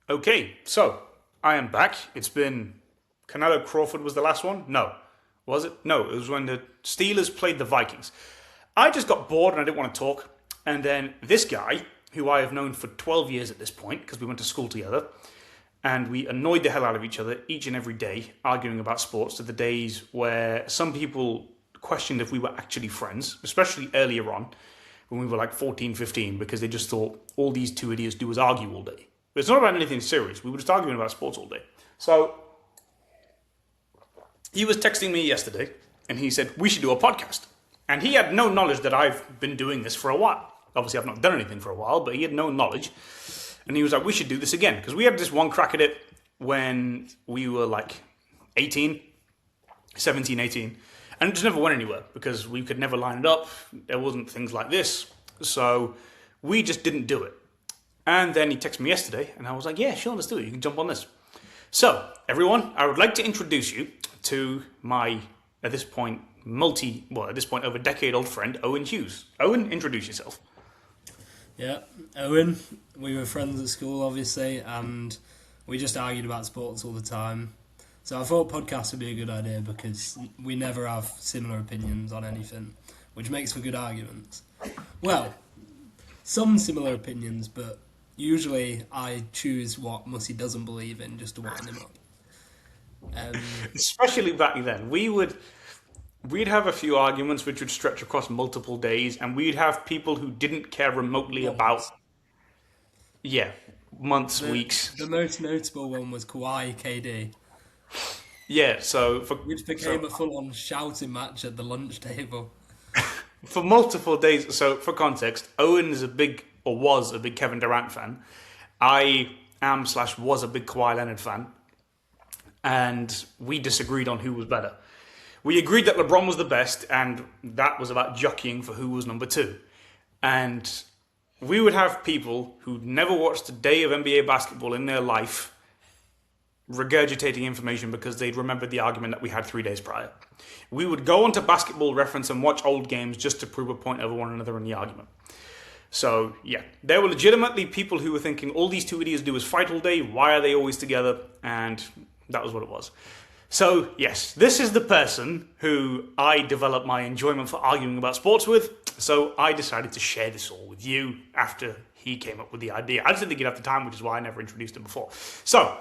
Okay, so I am back. It's been Canelo Crawford was the last one? No. Was it? No, it was when the Steelers played the Vikings. I just got bored and I didn't want to talk. And then this guy, who I have known for 12 years at this point, because we went to school together, and we annoyed the hell out of each other each and every day, arguing about sports, to the days where some people questioned if we were actually friends, especially earlier on, when we were like 14, 15, because they just thought all these two idiots do is argue all day. But it's not about anything serious. We were just arguing about sports all day. So he was texting me yesterday, and he said, we should do a podcast. And he had no knowledge that I've been doing this for a while. Obviously, I've not done anything for a while, but he had no knowledge. And he was like, we should do this again. Because we had this one crack at it when we were like 18, 17, 18. And it just never went anywhere because we could never line it up. There wasn't things like this. So we just didn't do it. And then he texted me yesterday, and I was like, yeah, sure, let's do it. You can jump on this. So, everyone, I would like to introduce you to my, at this point, over decade-old friend, Owen Hughes. Owen, introduce yourself. Yeah, Owen. We were friends at school, obviously, and we just argued about sports all the time. So I thought podcasts would be a good idea because we never have similar opinions on anything, which makes for good arguments. Well, some similar opinions, but usually I choose what Mussy doesn't believe in just to wind him up. Especially back then. We'd have a few arguments which would stretch across multiple days, and we'd have people who didn't care remotely about... Yeah, months, weeks. The most notable one was Kawhi KD. Yeah, which became a full-on shouting match at the lunch table. For multiple days. So, for context, Owen is was a big Kevin Durant fan. I was a big Kawhi Leonard fan. And we disagreed on who was better. We agreed that LeBron was the best, and that was about jockeying for who was number two. And we would have people who'd never watched a day of NBA basketball in their life regurgitating information because they'd remembered the argument that we had 3 days prior. We would go onto Basketball Reference and watch old games just to prove a point over one another in the argument. So, yeah, there were legitimately people who were thinking, all these two idiots do is fight all day, why are they always together? And that was what it was. So, yes, this is the person who I developed my enjoyment for arguing about sports with, so I decided to share this all with you after he came up with the idea. I just didn't think he'd have the time, which is why I never introduced him before. So,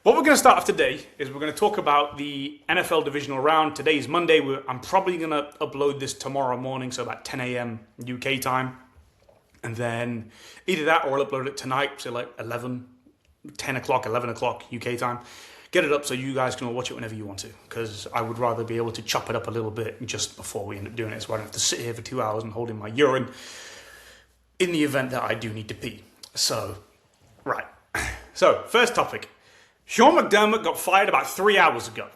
what we're going to start off today is we're going to talk about the NFL divisional round. Today is Monday. I'm probably going to upload this tomorrow morning, so about 10 a.m. UK time. And then either that or I'll upload it tonight, so like 10 o'clock, 11 o'clock UK time. Get it up so you guys can all watch it whenever you want to, because I would rather be able to chop it up a little bit just before we end up doing it, so I don't have to sit here for 2 hours and hold in my urine in the event that I do need to pee. So, right. So, first topic. Sean McDermott got fired about 3 hours ago,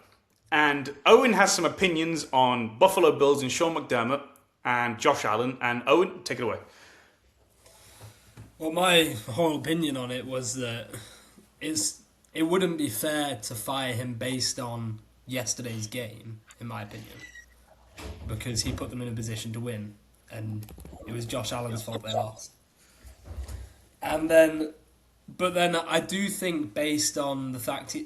and Owen has some opinions on Buffalo Bills and Sean McDermott and Josh Allen, and Owen, take it away. Well, my whole opinion on it was that it wouldn't be fair to fire him based on yesterday's game, in my opinion, because he put them in a position to win, and it was Josh Allen's fault they lost. But then I do think, based on the fact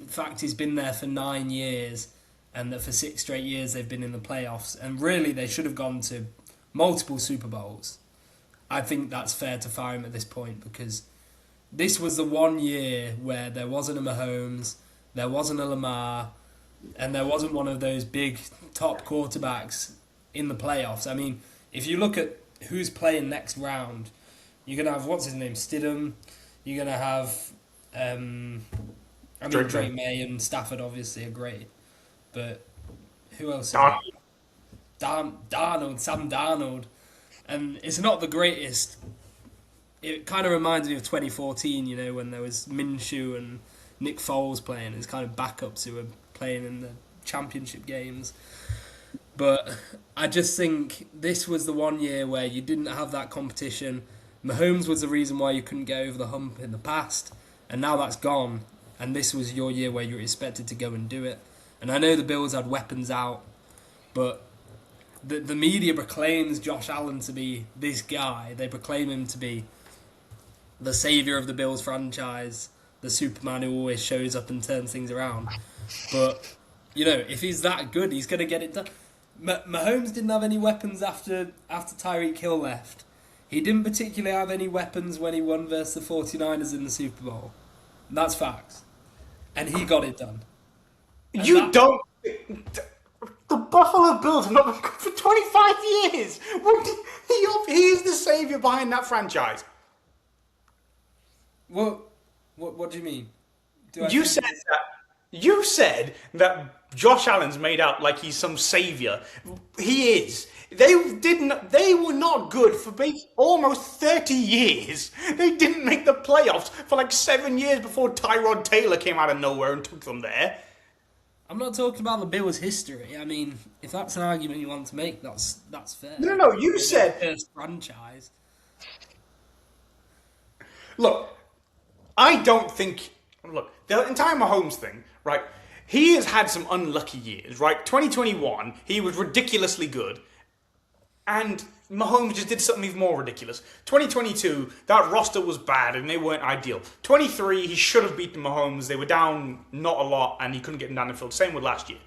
he's been there for 9 years, and that for 6 straight years they've been in the playoffs, and really they should have gone to multiple Super Bowls, I think that's fair to fire him at this point, because this was the 1 year where there wasn't a Mahomes, there wasn't a Lamar, and there wasn't one of those big top quarterbacks in the playoffs. I mean, if you look at who's playing next round, you're going to have, what's his name, Stidham, you're going to have, Drake Maye and Stafford obviously are great, but who else? Sam Darnold. And it's not the greatest. It kind of reminds me of 2014, when there was Minshew and Nick Foles playing. It's kind of backups who were playing in the championship games. But I just think this was the 1 year where you didn't have that competition. Mahomes was the reason why you couldn't get over the hump in the past, and now that's gone. And this was your year where you were expected to go and do it. And I know the Bills had weapons out, but the media proclaims Josh Allen to be this guy. They proclaim him to be the saviour of the Bills franchise, the Superman who always shows up and turns things around. But, if he's that good, he's going to get it done. Mahomes didn't have any weapons after Tyreek Hill left. He didn't particularly have any weapons when he won versus the 49ers in the Super Bowl. That's facts. And he got it done. Don't... The Buffalo Bills have not been good for 25 years. He is the saviour behind that franchise. Well, what do you mean? You said that Josh Allen's made out like he's some saviour. He is. They were not good for almost 30 years. They didn't make the playoffs for like 7 years before Tyrod Taylor came out of nowhere and took them there. I'm not talking about the Bills' history. I mean, if that's an argument you want to make, that's fair. No, you said... First franchise. Look, I don't think... Look, the entire Mahomes thing, right? He has had some unlucky years, right? 2021, he was ridiculously good. And Mahomes just did something even more ridiculous. 2022, that roster was bad and they weren't ideal. 23, he should have beaten Mahomes. They were down not a lot and he couldn't get them down the field. Same with last year.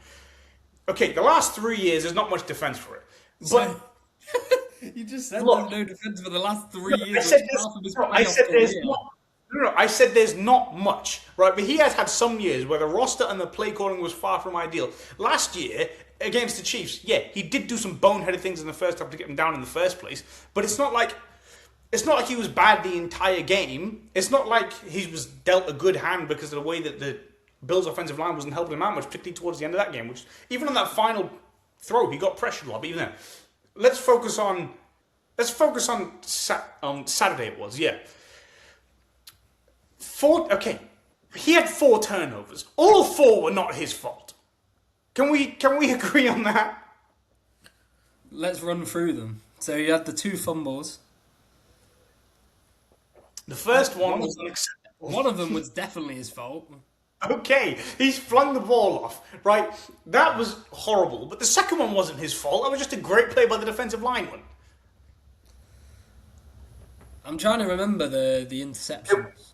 Okay, the last 3 years, there's not much defense for it. But you just said there's no defense for the last 3 years. I said there's not much, right? But he has had some years where the roster and the play calling was far from ideal. Last year, against the Chiefs, yeah, he did do some boneheaded things in the first half to get them down in the first place. But it's not like he was bad the entire game. It's not like he was dealt a good hand because of the way that the Bills' offensive line wasn't helping him out much, particularly towards the end of that game. Which even on that final throw, he got pressured a lot. But even then, let's focus on Saturday. It was, yeah. He had 4 turnovers. All 4 were not his fault. Can we agree on that? Let's run through them. So you had the 2 fumbles. The first one was unacceptable. One of them was definitely his fault. Okay, he's flung the ball off, right? That was horrible. But the second one wasn't his fault. That was just a great play by the defensive lineman. I'm trying to remember the interceptions.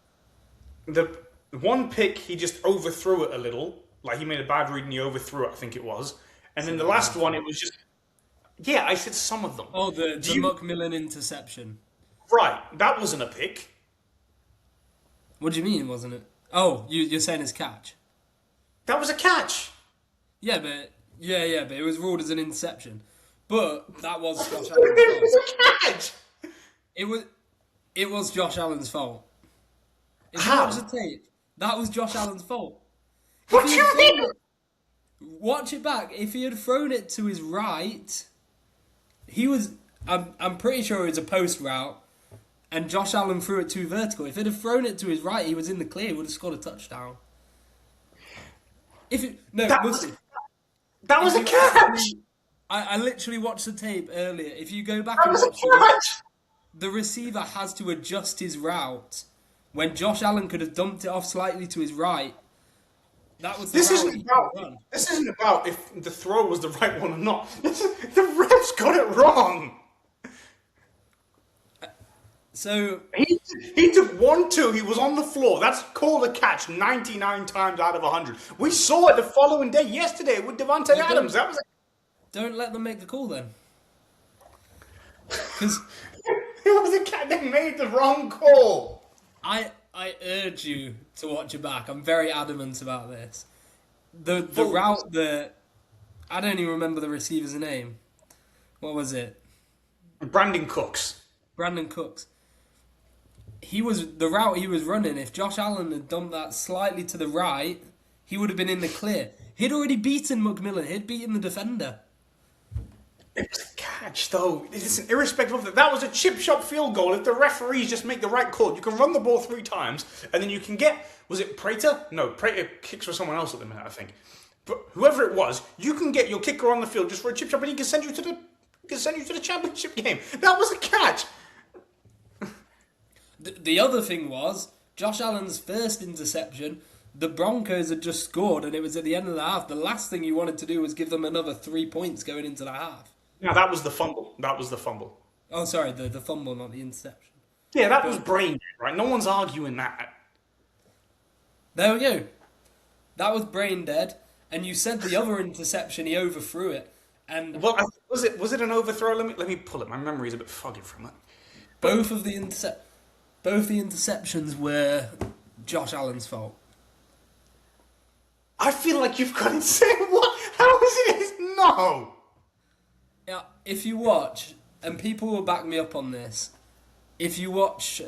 The one pick, he just overthrew it a little. Like, he made a bad read and he overthrew it, I think it was. And then the last one, it was just... Yeah, I said some of them. Oh, the McMillan interception. Right, that wasn't a pick. What do you mean, wasn't it? Oh, you're saying it's catch? That was a catch. Yeah, but it was ruled as an interception. But that was Josh Allen's fault. It was a catch! It was Josh Allen's fault. If you How? watch the tape, that was Josh Allen's fault. What do you mean? Watch it back. If he had thrown it to his right, he was... I'm pretty sure it was a post route, and Josh Allen threw it too vertical. If he'd have thrown it to his right, he was in the clear. He would have scored a touchdown. That was a catch! I literally watched the tape earlier. If you go back That and was a watch it, catch! the receiver has to adjust his route. When Josh Allen could have dumped it off slightly to his right, that was the route. This isn't about if the throw was the right one or not. The refs got it wrong. So he took 1-2. He was on the floor. That's called a catch 99 times out of 100. We saw it the following day, yesterday, with Devontae Adams. That was. Don't let them make the call then. Because it was a catch. They made the wrong call. I urge you to watch it back. I'm very adamant about this. The route I don't even remember the receiver's name. What was it? Brandon Cooks. The route he was running, if Josh Allen had done that slightly to the right, he would have been in the clear. He'd already beaten McMillan. He'd beaten the defender. It was a catch, though. Listen, irrespective of that, that was a chip shot field goal. If the referees just make the right call, you can run the ball 3 times, and then you can get... Was it Prater? No, Prater kicks for someone else at the minute, I think. But whoever it was, you can get your kicker on the field just for a chip shot, but he can send you to the championship game. That was a catch. The other thing was, Josh Allen's first interception, the Broncos had just scored, and it was at the end of the half. The last thing you wanted to do was give them another 3 points going into the half. No, that was the fumble. Oh, sorry, the fumble, not the interception. Yeah, that was brain dead, right? No one's arguing that. There we go. That was brain dead. And you said the other interception, he overthrew it. And Well, was it an overthrow? Let me pull it. My memory's a bit foggy from it. both the interceptions were Josh Allen's fault. I feel like you've got insane. What? How is it? No. Yeah, if you watch, and people will back me up on this, if you watch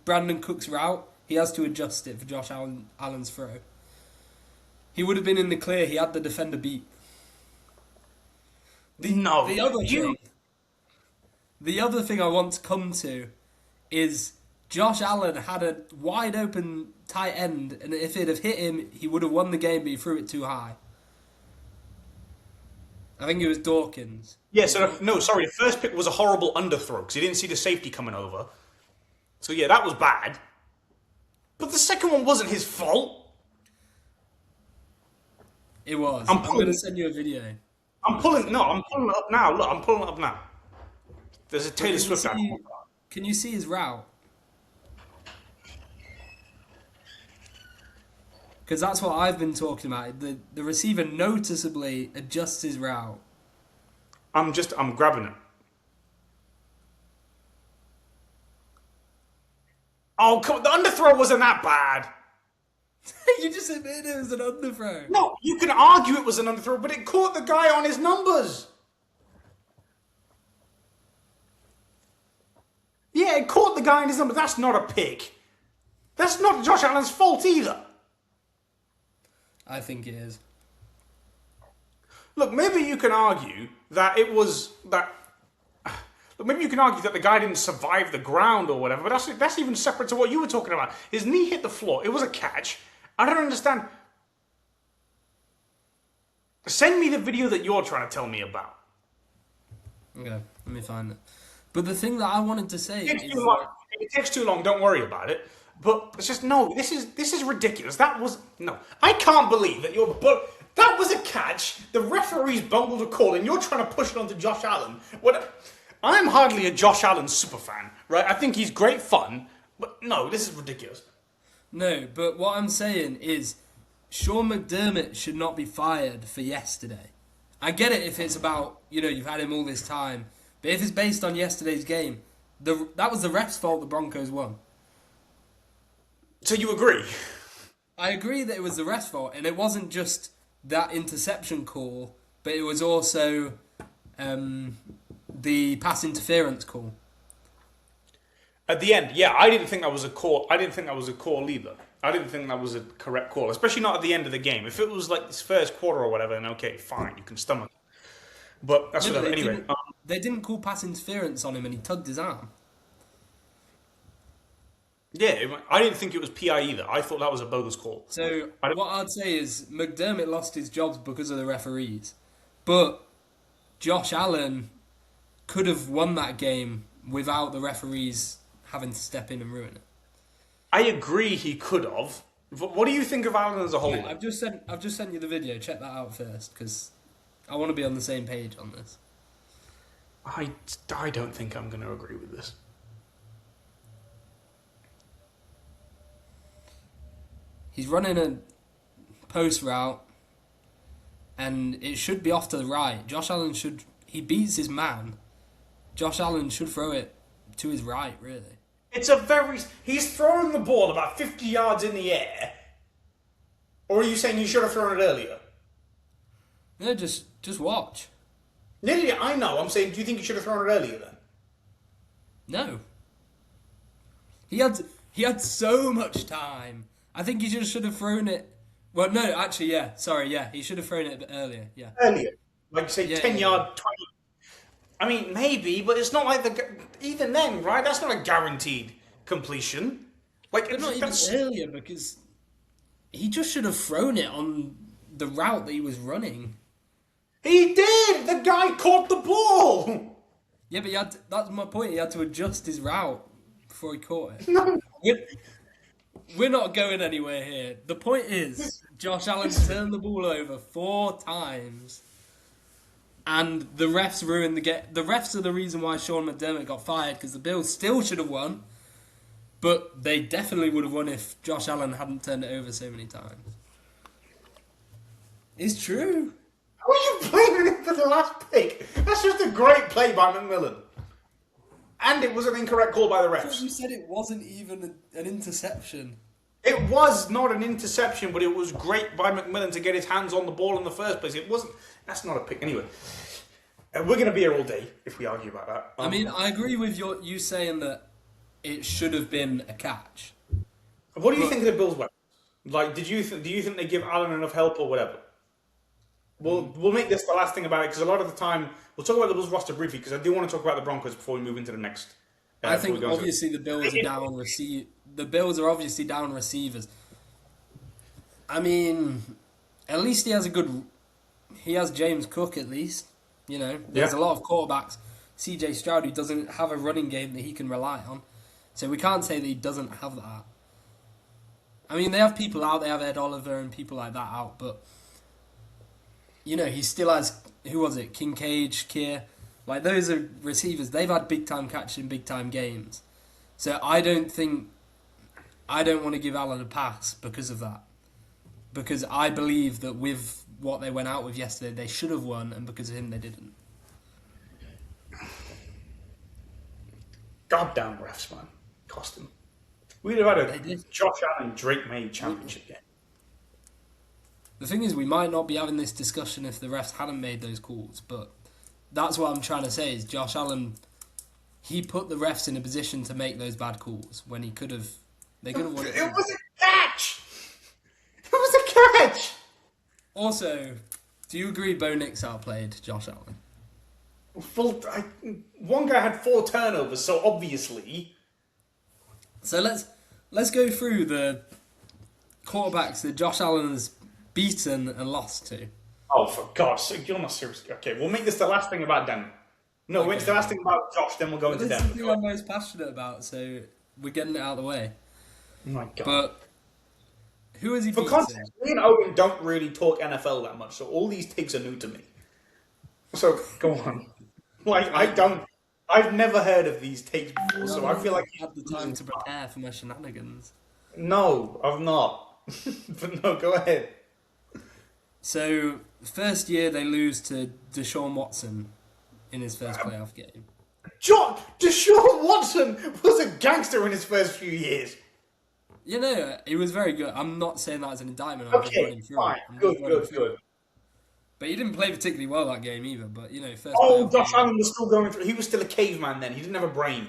Brandon Cook's route, he has to adjust it for Josh Allen's throw. He would have been in the clear. He had the defender beat. The other thing I want to come to is Josh Allen had a wide open tight end, and if it had hit him, he would have won the game, but he threw it too high. I think it was Dawkins. Yeah, the first pick was a horrible underthrow because he didn't see the safety coming over. So yeah, that was bad. But the second one wasn't his fault. It was. I'm going to send you a video. I'm pulling it up now. Look, I'm pulling it up now. There's a Taylor Swift ad. Can you see his route? Because that's what I've been talking about. The receiver noticeably adjusts his route. I'm grabbing it. Oh, come on. The underthrow wasn't that bad. You just admitted it was an underthrow. No, you can argue it was an underthrow, but it caught the guy on his numbers. Yeah, it caught the guy on his numbers. That's not a pick. That's not Josh Allen's fault either. I think it is. Look, maybe you can argue that it was that. Look, maybe you can argue that the guy didn't survive the ground or whatever, but that's even separate to what you were talking about. His knee hit the floor. It was a catch. I don't understand. Send me the video that you're trying to tell me about. Okay, let me find it. But the thing that I wanted to say is it takes too long. Don't worry about it. But it's just no. This is ridiculous. That was no. I can't believe that that was a catch. The referees bungled a call, and you're trying to push it onto Josh Allen. I'm hardly a Josh Allen superfan, right? I think he's great fun, but no, this is ridiculous. No, but what I'm saying is Sean McDermott should not be fired for yesterday. I get it if it's about, you've had him all this time. But if it's based on yesterday's game, that was the ref's fault the Broncos won. So you agree? I agree that it was the ref's fault, and it wasn't just that interception call, but it was also the pass interference call. At the end, yeah, I didn't think that was a call. I didn't think that was a call either. I didn't think that was a correct call, especially not at the end of the game. If it was like this first quarter or whatever, then okay, fine, you can stomach it. But that's whatever. Anyway, they didn't call pass interference on him, and he tugged his arm. Yeah, I didn't think it was PI either. I thought that was a bogus call. So what I'd say is McDermott lost his jobs because of the referees, but Josh Allen could have won that game without the referees having to step in and ruin it. I agree he could have. But what do you think of Allen as a whole? Yeah, I've just sent you the video. Check that out first, because I want to be on the same page on this. I don't think I'm going to agree with this. He's running a post route, and it should be off to the right. Josh Allen he beats his man. Josh Allen should throw it to his right, really. He's throwing the ball about 50 yards in the air. Or are you saying you should have thrown it earlier? No, just watch. Yeah, I know. I'm saying, do you think you should have thrown it earlier then? No. He had so much time. I think he just should have thrown it. Well, no, actually, yeah. Sorry, yeah. He should have thrown it a bit earlier, yeah. Earlier? Like, say, 10 yard, 20. I mean, maybe, but it's not like even then, right? That's not a guaranteed completion. Like, but not even earlier, because he just should have thrown it on the route that he was running. He did! The guy caught the ball! Yeah, but that's my point. He had to adjust his route before he caught it. No. We're not going anywhere here. The point is, Josh Allen turned the ball over 4 times. And the refs ruined the game. The refs are the reason why Sean McDermott got fired, because the Bills still should have won. But they definitely would have won if Josh Allen hadn't turned it over so many times. It's true. How are you blaming him for the last pick? That's just a great play by McMillan. And it was an incorrect call by the I thought refs. you said it wasn't even an interception. It was not an interception, but it was great by McMillan to get his hands on the ball in the first place. It wasn't. That's not a pick. Anyway, we're going to be here all day if we argue about that. I mean, I agree with you saying that it should have been a catch. What do you think of the Bills' weapons? Like, do you think they give Allen enough help or whatever? We'll make this the last thing about it because a lot of the time we'll talk about the Bills roster briefly because I do want to talk about the Broncos before we move into the next. I think obviously the Bills are down The Bills are obviously down receivers. I mean, at least he has He has James Cook at least. You know, there's a lot of quarterbacks. CJ Stroud who doesn't have a running game that he can rely on, so we can't say that he doesn't have that. I mean, they have people out. They have Ed Oliver and people like that out, but you know, he still has, who was it? Kincaid, Shakir. Like, those are receivers. They've had big-time catches in big-time games. So I don't want to give Allen a pass because of that. Because I believe that with what they went out with yesterday, they should have won, and because of him, they didn't. Goddamn refs, man. Cost them. We'd have had a Josh Allen, Drake Maye championship game. The thing is, we might not be having this discussion if the refs hadn't made those calls, but that's what I'm trying to say is Josh Allen, he put the refs in a position to make those bad calls when they could have won it. It was a catch! It was a catch! Also, do you agree Bo Nix outplayed Josh Allen? One guy had 4 turnovers, so obviously... So let's go through the quarterbacks that Josh Allen's beaten and lost to. Oh, for God's sake, you're not serious. Okay, we'll make this the last thing about Denver. No, Okay. it's the last thing about Josh, then we'll go into This is Denver. the thing I'm most passionate about, so we're getting it out of the way. Oh my God. But who has he For beaten? context, me and Owen don't really talk NFL that much, so all these takes are new to me. So, go on. Like, I've never heard of these takes before, so I feel like... I've had the time to prepare for my shenanigans. No, I've not. But no, go ahead. So, first year they lose to Deshaun Watson in his first playoff game. Deshaun Watson was a gangster in his first few years. You know, he was very good. I'm not saying that as an indictment. I'm just Okay, running through fine. it. I'm just Good, running good, through it. good. But he didn't play particularly well that game either. But, you know, first Oh, playoff Josh game. Allen was still going through... He was still a caveman then. He didn't have a brain.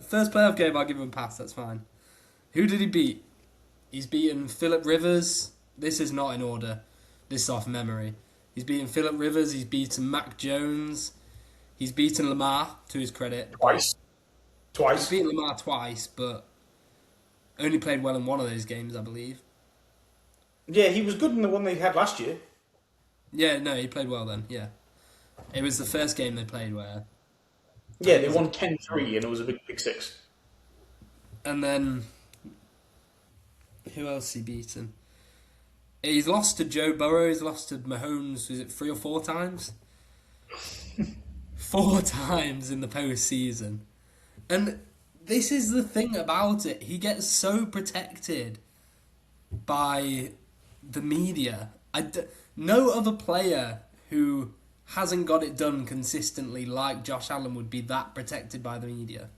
First playoff game, I'll give him a pass. That's fine. Who did he beat? He's beaten Phillip Rivers. This is not in order. This is off memory. He's beaten Phillip Rivers. He's beaten Mac Jones. He's beaten Lamar, to his credit. Twice. He's beaten Lamar twice, but only played well in one of those games, I believe. Yeah, he was good in the one they had last year. Yeah, no, he played well then, yeah. It was the first game they played where... Yeah, they won 10-3 and it was a big 6. And then... Who else he beaten? He's lost to Joe Burrow, he's lost to Mahomes, was it 3 or 4 times? 4 times in the postseason. And this is the thing about it. He gets so protected by the media. No other player who hasn't got it done consistently like Josh Allen would be that protected by the media.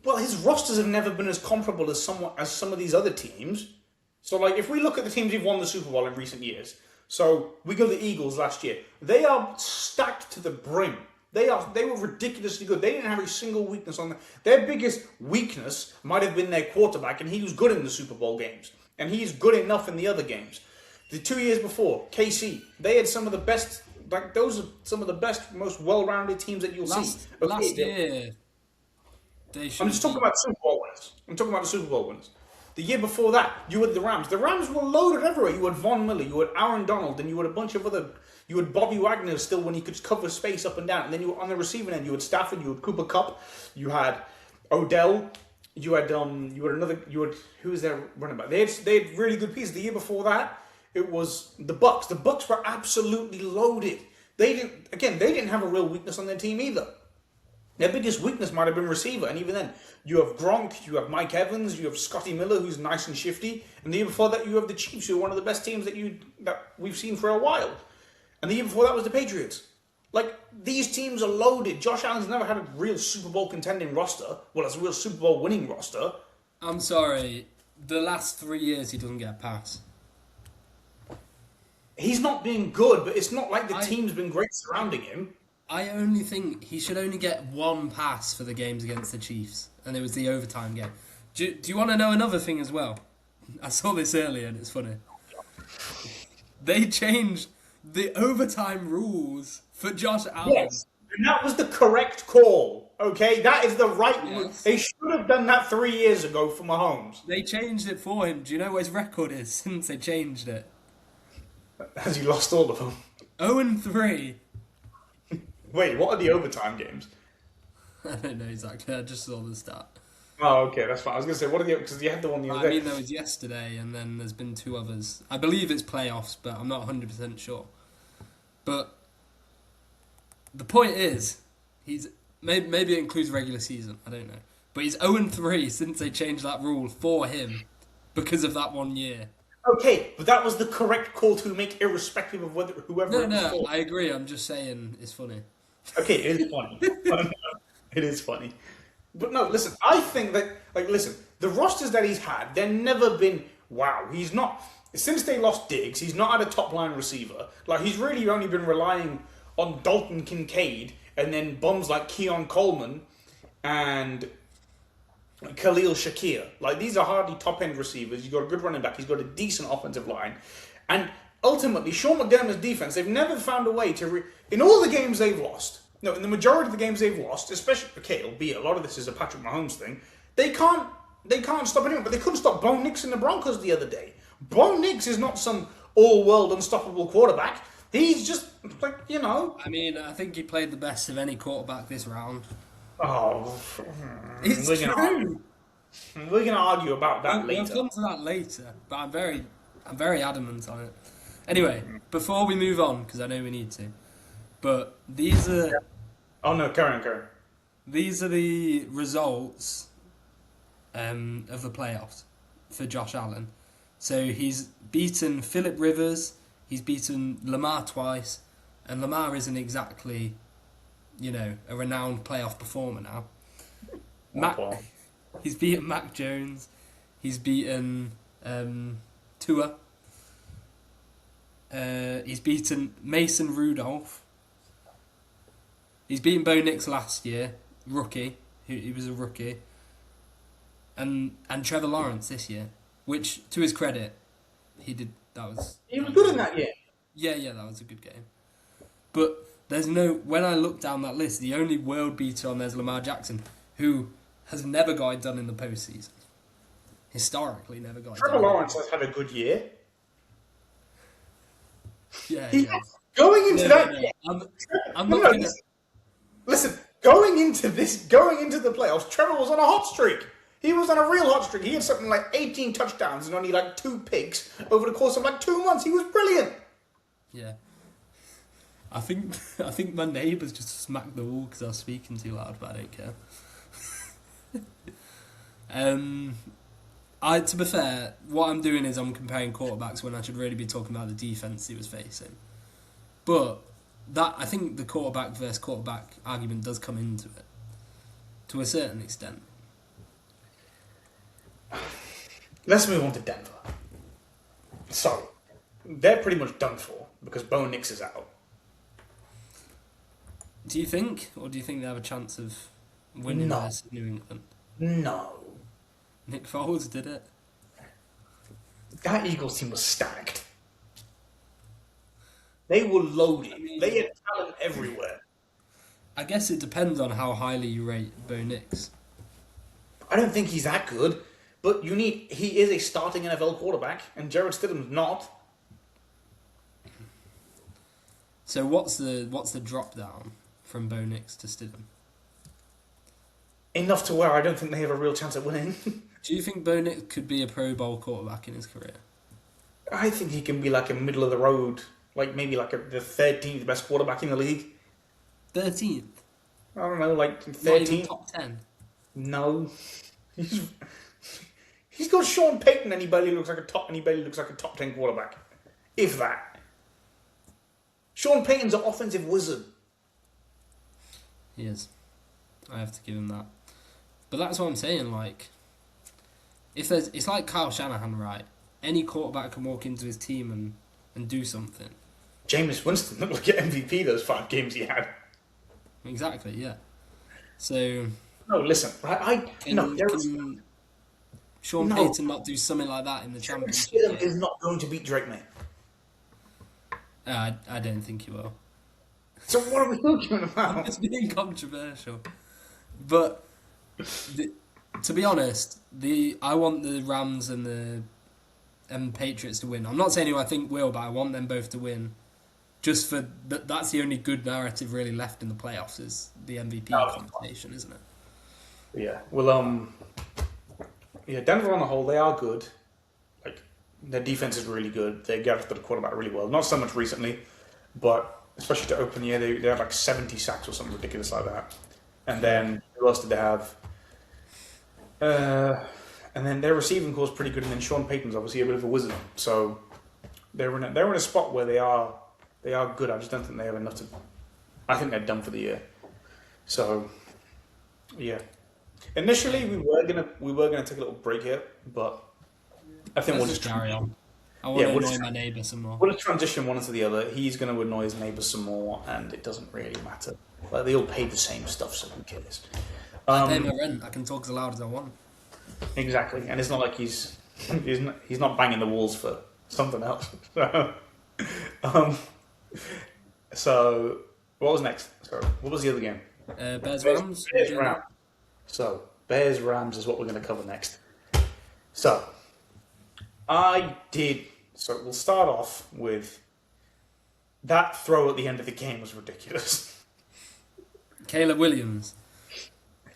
Well, his rosters have never been as comparable as some of these other teams. So, like, if we look at the teams who've won the Super Bowl in recent years, so we go to the Eagles last year. They are stacked to the brim. They were ridiculously good. They didn't have a single weakness on them. Their biggest weakness might have been their quarterback, and he was good in the Super Bowl games. And he's good enough in the other games. The 2 years before, KC, they had some of the best, like, those are some of the best, most well-rounded teams that you'll see. Okay, last year, I'm just talking about the Super Bowl winners. I'm talking about the Super Bowl winners. The year before that, you had the Rams. The Rams were loaded everywhere. You had Von Miller, you had Aaron Donald, and you had a bunch of other... You had Bobby Wagner still when he could cover space up and down. And then you were on the receiving end, you had Stafford, you had Cooper Kupp, you had Odell, you had who was their running back? They had really good pieces. The year before that, it was the Bucks. The Bucks were absolutely loaded. They didn't have a real weakness on their team either. Their biggest weakness might have been receiver, and even then, you have Gronk, you have Mike Evans, you have Scotty Miller, who's nice and shifty, and the year before that, you have the Chiefs, who are one of the best teams that we've seen for a while, and the year before that was the Patriots. Like, these teams are loaded. Josh Allen's never had a real Super Bowl contending roster. Well, it's a real Super Bowl winning roster. I'm sorry. The last 3 years, he doesn't get a pass. He's not being good, but it's not like the team's been great surrounding him. I only think he should only get one pass for the games against the Chiefs, and it was the overtime game. Do you want to know another thing as well? I saw this earlier, and it's funny. They changed the overtime rules for Josh Allen. Yes, and that was the correct call. Okay, that is the right move. They should have done that 3 years ago for Mahomes. They changed it for him. Do you know what his record is since they changed it? Has he lost all of them? 0-3. Wait, what are the overtime games? I don't know exactly. I just saw the stat. Oh, okay, that's fine. I was going to say, what are the... Because you had the one the other day. I mean, there was yesterday, and then there's been 2 others. I believe it's playoffs, but I'm not 100% sure. But the point is, he's maybe it includes regular season. I don't know. But he's 0-3 since they changed that rule for him because of that 1 year. Okay, but that was the correct call to make, irrespective of whoever it was No, for. I agree. I'm just saying it's funny. Okay, it is funny. It is funny. But no, listen, I think that, listen, the rosters that he's had, they've never been, wow, he's not, since they lost Diggs, he's not had a top-line receiver. Like, he's really only been relying on Dalton Kincaid and then bums like Keon Coleman and Khalil Shakir. Like, these are hardly top-end receivers. You've got a good running back. He's got a decent offensive line. And ultimately, Sean McDermott's defense, they've never found a way to... in all the games they've lost, no, in the majority of the games they've lost, especially... Okay, albeit a lot of this is a Patrick Mahomes thing, they can't stop anyone, but they couldn't stop Bo Nix in the Broncos the other day. Bo Nix is not some all-world unstoppable quarterback. He's just, I mean, I think he played the best of any quarterback this round. Oh, it's true. We're gonna argue about that later. We'll come to that later, but I'm very adamant on it. Anyway, before we move on, because I know we need to, but these are. Yeah. Oh no, Karen. These are the results of the playoffs for Josh Allen. So he's beaten Phillip Rivers, he's beaten Lamar twice, and Lamar isn't exactly, a renowned playoff performer now. He's beaten Mac Jones. He's beaten Tua. He's beaten Mason Rudolph. He's beaten Bo Nix last year, rookie. He was a rookie. And Trevor Lawrence this year, which, to his credit, he did. He was good in that year. Yeah, that was a good game. But there's no... When I look down that list, the only world beater on there's Lamar Jackson, who has never got it done in the postseason. Historically, never got it done. Trevor Lawrence has had a good year. Yeah. Going into that... I'm not going to... Listen, going into the playoffs, Trevor was on a hot streak. He was on a real hot streak. He had something like 18 touchdowns and only 2 picks over the course of 2 months. He was brilliant. Yeah. I think my neighbours just smacked the wall because I was speaking too loud, but I don't care. To be fair, what I'm doing is I'm comparing quarterbacks when I should really be talking about the defence he was facing. But I think the quarterback versus quarterback argument does come into it to a certain extent. Let's move on to Denver. So, they're pretty much done for because Bo Nix is out. Do you think? Or do you think they have a chance of winning versus New England? No. Nick Foles did it. That Eagles team was stacked. They were loaded. They had talent everywhere. I guess it depends on how highly you rate Bo Nix. I don't think he's that good. But he is a starting NFL quarterback, and Jarrett Stidham's not. So what's the drop down from Bo Nix to Stidham? Enough to where I don't think they have a real chance at winning. Do you think Bo Nix could be a Pro Bowl quarterback in his career? I think he can be a middle of the road, maybe the 13th best quarterback in the league. 13th? I don't know, like Not even 13. top 10. No, he's he's got Sean Payton, and he barely looks like a top 10 quarterback, if that. Sean Payton's an offensive wizard. He is. I have to give him that. But that's what I'm saying, like, it's like Kyle Shanahan, right? Any quarterback can walk into his team and do something. Jameis Winston looked like an MVP those 5 games he had. Exactly, yeah. So No, listen, can Sean Payton not do something like that in the championship? Is not going to beat Drake May. I don't think he will. So what are we talking about? It's being controversial, but to be honest, I want the Rams and the Patriots to win. I'm not saying who I think will, but I want them both to win. Just for that's the only good narrative really left in the playoffs is the MVP conversation, isn't it? Yeah. Well, Denver on the whole, they are good. Like, their defense is really good. They get after the quarterback really well. Not so much recently, but especially to open the year, they had like 70 sacks or something ridiculous like that. And then who else did they have? And then their receiving core is pretty good. And then Sean Payton's obviously a bit of a wizard. So they're in a spot where they are good. I just don't think they have enough to. I think they're done for the year. So yeah. Initially, we were gonna take a little break here, but I think we'll just carry on. I want to annoy my neighbour some more. We'll just transition one into the other. He's going to annoy his neighbours some more, and it doesn't really matter. Like, they all pay the same stuff, so who cares? I pay my rent. I can talk as loud as I want. Exactly, and it's not like he's not banging the walls for something else. So what was next? Sorry, what was the other game? Bears Rams. So Bears Rams is what we're going to cover next. So So we'll start off with that throw at the end of the game was ridiculous. Caleb Williams.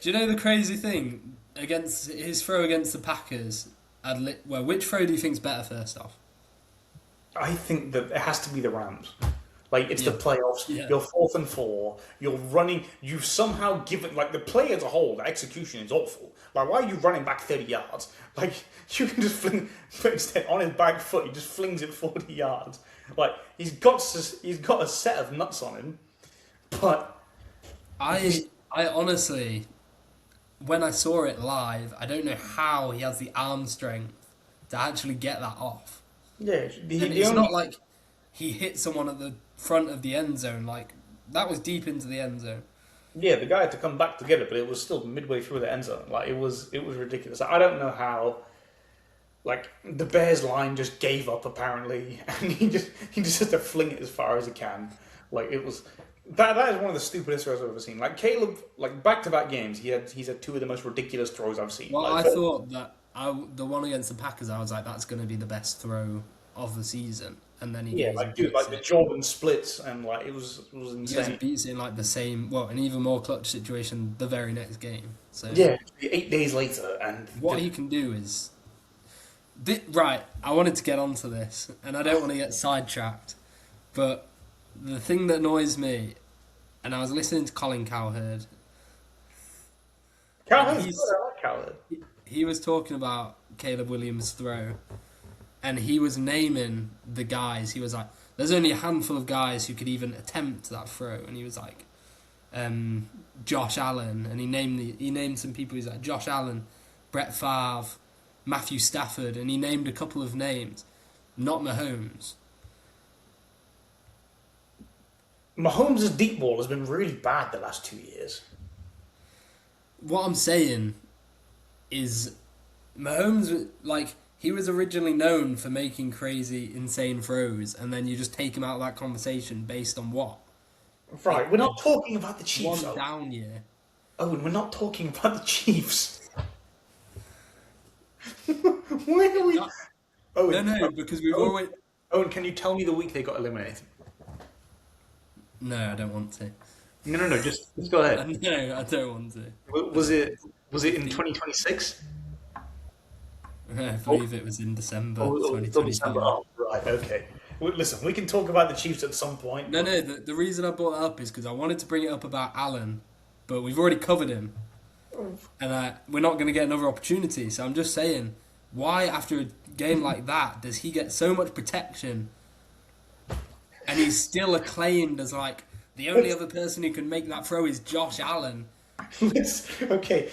Do you know the crazy thing against his throw against the Packers? Which throw do you think's better? First off, I think that it has to be the Rams. Like, it's the playoffs. Yeah. You're 4th and 4. You're running. You've somehow given, like, the play as a whole, the execution is awful. Like, why are you running back 30 yards? Like, you can just fling, but instead, on his back foot, he just flings it 40 yards. Like, he's got a set of nuts on him, but I honestly, when I saw it live, I don't know how he has the arm strength to actually get that off. Yeah, it's not like he hit someone at the front of the end zone. Like, that was deep into the end zone. Yeah, the guy had to come back to get it, but it was still midway through the end zone. Like, it was ridiculous. I don't know how. Like, the Bears line just gave up apparently, and he just had to fling it as far as he can. Like, it was that is one of the stupidest throws I've ever seen. Like, Caleb, like, back-to-back games, he's had 2 of the most ridiculous throws I've seen. Well, like, I thought that the one against the Packers, I was like, that's going to be the best throw of the season, and then he like the Jordan splits, and like it was insane. He beats it in like the same, an even more clutch situation the very next game. So yeah, 8 days later, and what he can do is right. I wanted to get onto this, and I don't want to get sidetracked, but the thing that annoys me, and I was listening to Colin Cowherd. Cowherd's good. I like Cowherd. He was talking about Caleb Williams' throw. And he was naming the guys. He was like, there's only a handful of guys who could even attempt that throw. And he was like, Josh Allen. And he named some people. He's like, Josh Allen, Brett Favre, Matthew Stafford. And he named a couple of names. Not Mahomes. Mahomes' deep ball has been really bad the last 2 years. What I'm saying is Mahomes, like, he was originally known for making crazy, insane throws, and then you just take him out of that conversation based on what? Right, we're not talking about the Chiefs. One down year. Owen, we're not talking about the Chiefs. Why are we... Owen, no, because we've always... Owen, can you tell me the week they got eliminated? No, I don't want to. No, just go ahead. No, I don't want to. Was it in 2026? I believe it was in December 2022. Oh, right, okay. Well, listen, we can talk about the Chiefs at some point. No, the reason I brought it up is because I wanted to bring it up about Allen but we've already covered him, and we're not going to get another opportunity. So I'm just saying, why after a game like that does he get so much protection, and he's still acclaimed as like the only other person who can make that throw is Josh Allen? Okay,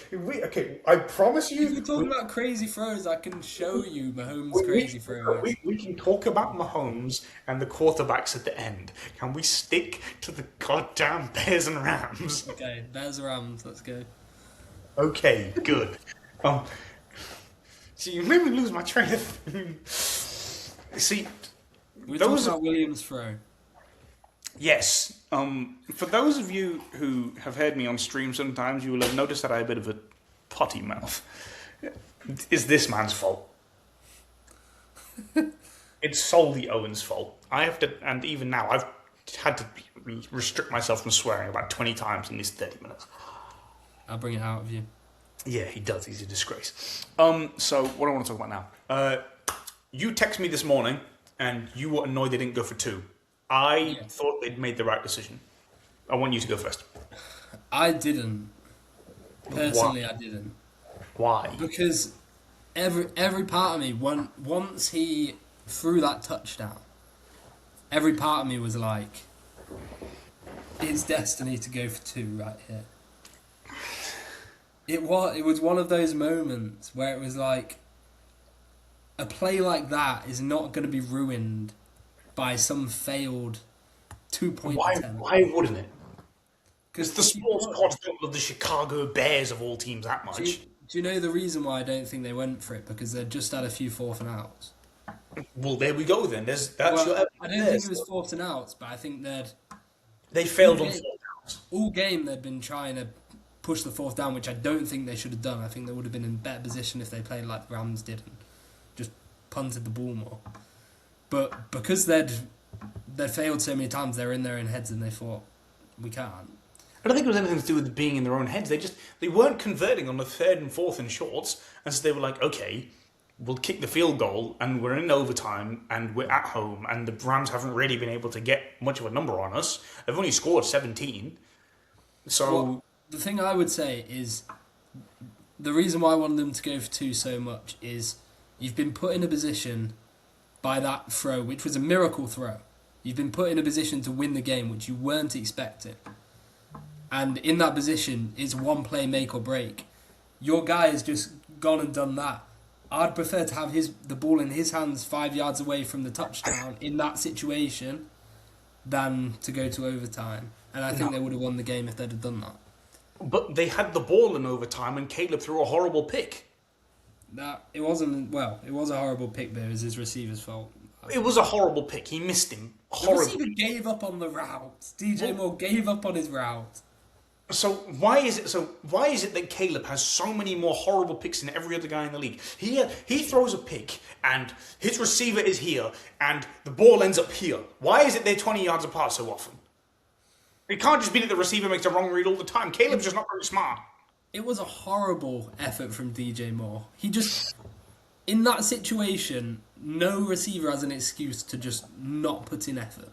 I promise you. If you're talking about crazy throws, I can show you Mahomes' crazy throws. We can talk about Mahomes and the quarterbacks at the end. Can we stick to the goddamn Bears and Rams? Okay, Bears Rams, let's go. Okay, good. See, you made me lose my train of. See, We're talking about Williams' throw. Yes. For those of you who have heard me on stream sometimes, you will have noticed that I have a bit of a potty mouth. It's this man's fault. It's solely Owen's fault. I have to, and even now, I've had to restrict myself from swearing about 20 times in these 30 minutes. I'll bring it out of you. Yeah, he does. He's a disgrace. So, what do I want to talk about now? You texted me this morning, and you were annoyed they didn't go for 2. I thought they'd made the right decision. I want you to go first. I didn't. Personally, Why? I didn't. Why? Because every part of me, once he threw that touchdown, every part of me was like, it's destiny to go for 2 right here. It was one of those moments where it was like, a play like that is not going to be ruined by some failed 2-point attempt. Why wouldn't it? Because the sports gods don't love the Chicago Bears of all teams that much. Do you know the reason why I don't think they went for it? Because they'd just had a few 4th and outs. Well, there we go then. That's your I don't think it was 4th and outs, but I think they failed on 4th downs. all game they'd been trying to push the 4th down, which I don't think they should have done. I think they would have been in a better position if they played like the Rams did and just punted the ball more. But because they'd failed so many times, they were in their own heads and they thought, we can't. I don't think it was anything to do with being in their own heads. They weren't converting on the 3rd and 4th and shorts, and so they were like, okay, we'll kick the field goal, and we're in overtime, and we're at home, and the Rams haven't really been able to get much of a number on us. They've only scored 17. So Well, the thing I would say is the reason why I wanted them to go for 2 so much is you've been put in a position by that throw, which was a miracle throw. You've been put in a position to win the game, which you weren't expecting. And in that position, it's one play make or break. Your guy has just gone and done that. I'd prefer to have the ball in his hands 5 yards away from the touchdown in that situation than to go to overtime. And I think they would have won the game if they'd have done that. but they had the ball in overtime, and Caleb threw a horrible pick. It was a horrible pick, but it was his receiver's fault. It was a horrible pick. He missed him The horribly. receiver gave up on the route. DJ Moore gave up on his route. So why is it that Caleb has so many more horrible picks than every other guy in the league? He throws a pick and his receiver is here and the ball ends up here. Why is it they're 20 yards apart so often? It can't just be that the receiver makes a wrong read all the time. Caleb's just not very smart. It was a horrible effort from DJ Moore. He just, in that situation, no receiver has an excuse to just not put in effort.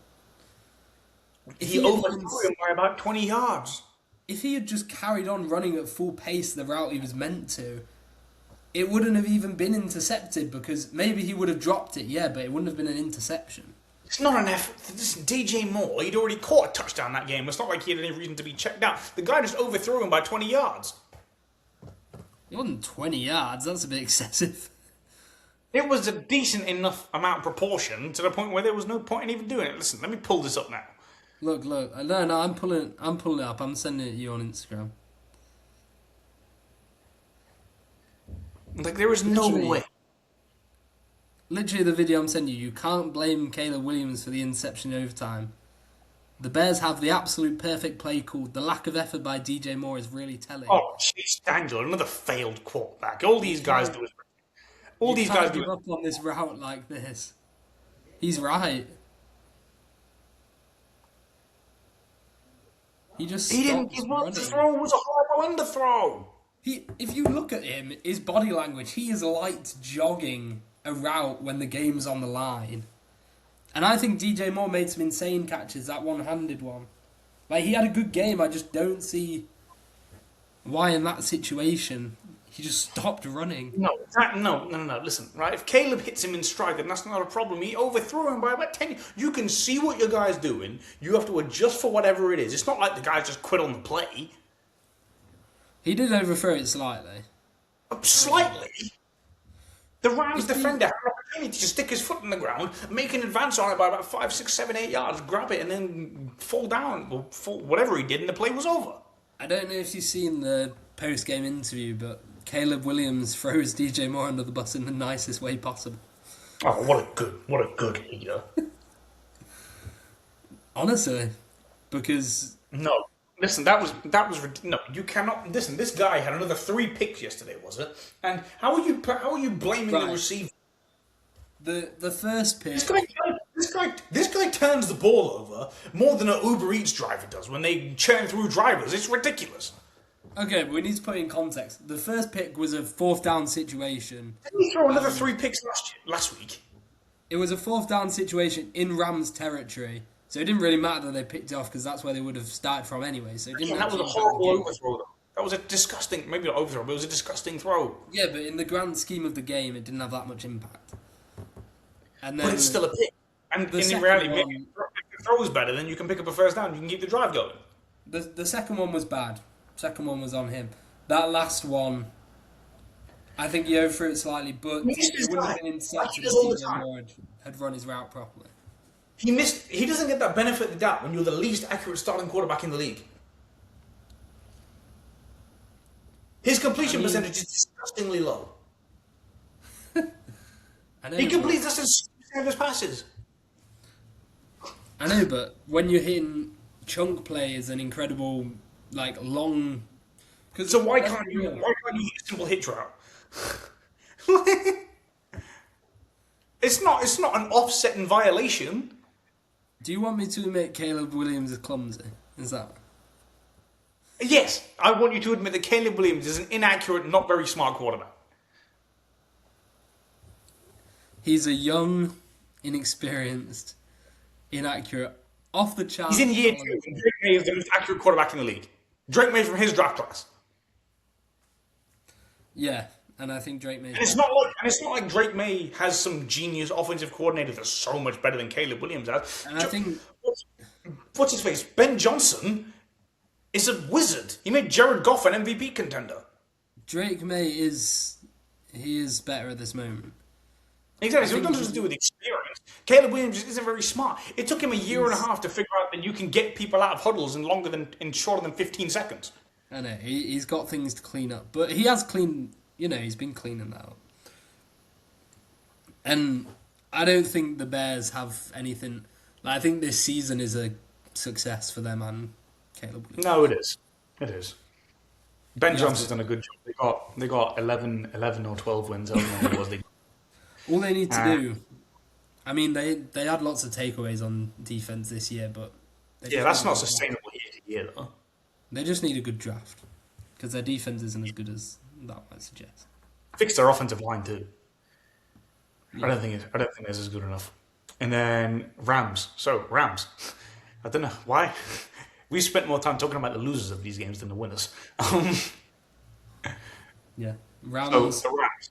He overthrew him by about 20 yards. If he had just carried on running at full pace the route he was meant to, it wouldn't have even been intercepted because maybe he would have dropped it, yeah, but it wouldn't have been an interception. It's not an effort. This DJ Moore, he'd already caught a touchdown that game. It's not like he had any reason to be checked out. The guy just overthrew him by 20 yards. It wasn't 20 yards, that's a bit excessive. It was a decent enough amount of proportion to the point where there was no point in even doing it. Listen, let me pull this up now. Look, no, I'm pulling it up. I'm sending it to you on Instagram. Like, there is no way. Literally, the video I'm sending you can't blame Caleb Williams for the interception in overtime. The Bears have the absolute perfect play called. The lack of effort by DJ Moore is really telling. Oh, jeez, Daniel, another failed quarterback. All these guys do is... You can't give up on this route like this. He's right. He didn't give up. The throw was a horrible underthrow. If you look at him, his body language, he is light jogging a route when the game's on the line. And I think DJ Moore made some insane catches, that one-handed one. Like, he had a good game, I just don't see why in that situation he just stopped running. No. Listen, right? If Caleb hits him in stride, then that's not a problem. He overthrew him by about 10. You can see what your guy's doing. You have to adjust for whatever it is. It's not like the guy just quit on the play. He did overthrow it slightly. Slightly. The Rams defender had an opportunity to stick his foot in the ground, make an advance on it by about 5, 6, 7, 8 yards, grab it, and then fall down, or fall, whatever he did, and the play was over. I don't know if you've seen the post-game interview, but Caleb Williams throws DJ Moore under the bus in the nicest way possible. Oh, what a good leader. Honestly, because No. Listen, that was no. You cannot listen. This guy had another 3 picks yesterday, was it? And how are you blaming the receiver? the first pick. This guy turns the ball over more than an Uber Eats driver does when they churn through drivers. It's ridiculous. Okay, but we need to put it in context. The first pick was a 4th down situation. Didn't he throw another 3 picks last week? It was a 4th down situation in Rams territory. So it didn't really matter that they picked it off because that's where they would have started from anyway. So it didn't. Yeah, that was a horrible overthrow. That was a disgusting, maybe not overthrow, but it was a disgusting throw. Yeah, but in the grand scheme of the game, it didn't have that much impact. And then, but it's still a pick. And in reality, maybe if the throw is better, then you can pick up a first down. You can keep the drive going. The second one was bad. Second one was on him. That last one, I think he overthrew it slightly, but it wouldn't have been intercepted if DJ Moore had run his route properly. He doesn't get that benefit of the doubt when you're the least accurate starting quarterback in the league. His completion percentage is disgustingly low. He completes less than 6% of his passes. I know, but when you're hitting chunk plays and incredible, long... So why can't you hit a simple hitch route? It's not an offsetting violation. Do you want me to admit Caleb Williams is clumsy? Is that... Yes, I want you to admit that Caleb Williams is an inaccurate, not very smart quarterback. He's a young, inexperienced, inaccurate, off the chart. He's in year 2, and Drake Maye is the most accurate quarterback in the league. Drake Maye from his draft class. Yeah, and I think Drake Maye... And it's not like Drake Maye has some genius offensive coordinator that's so much better than Caleb Williams has. And I think... What's his face? Ben Johnson is a wizard. He made Jared Goff an MVP contender. Drake Maye is better at this moment. Exactly. So it doesn't just do with experience. Caleb Williams isn't very smart. It took him a year and a half to figure out that you can get people out of huddles in shorter than 15 seconds. I know he's got things to clean up, but he has cleaned. He's been cleaning that up. And I don't think the Bears have anything. I think this season is a success for them and Caleb Williams. No, it is. It is. Ben Johnson's done a good job. They got 11 or 12 wins. I don't know what it was. All they need to do, I mean, they had lots of takeaways on defense this year, but that's not sustainable year to year though. They just need a good draft because their defense isn't as good as that might suggest. Fix their offensive line too. Yeah. I don't think this is good enough. And then Rams. So Rams, I don't know why we spent more time talking about the losers of these games than the winners. Yeah, Rams. So the Rams.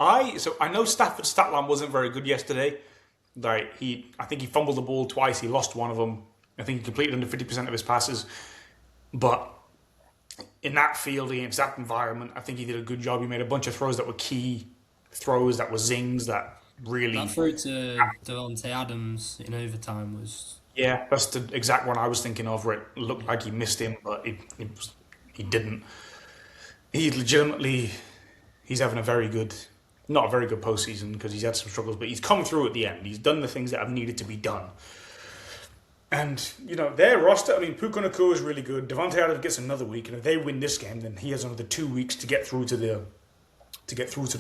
I know Stafford's stat line wasn't very good yesterday. I think he fumbled the ball twice. He lost one of them. I think he completed under 50% of his passes. But in that field against that environment, I think he did a good job. He made a bunch of throws that were key throws, that were zings, that really... That throw to Devontae Adams in overtime was... Yeah, that's the exact one I was thinking of, where it looked like he missed him, but he didn't. He legitimately... He's having not a very good postseason because he's had some struggles, but he's come through at the end. He's done the things that have needed to be done. And, their roster, Puka Nacua is really good. Devontae Adams gets another week, and if they win this game, then he has another 2 weeks to get through to the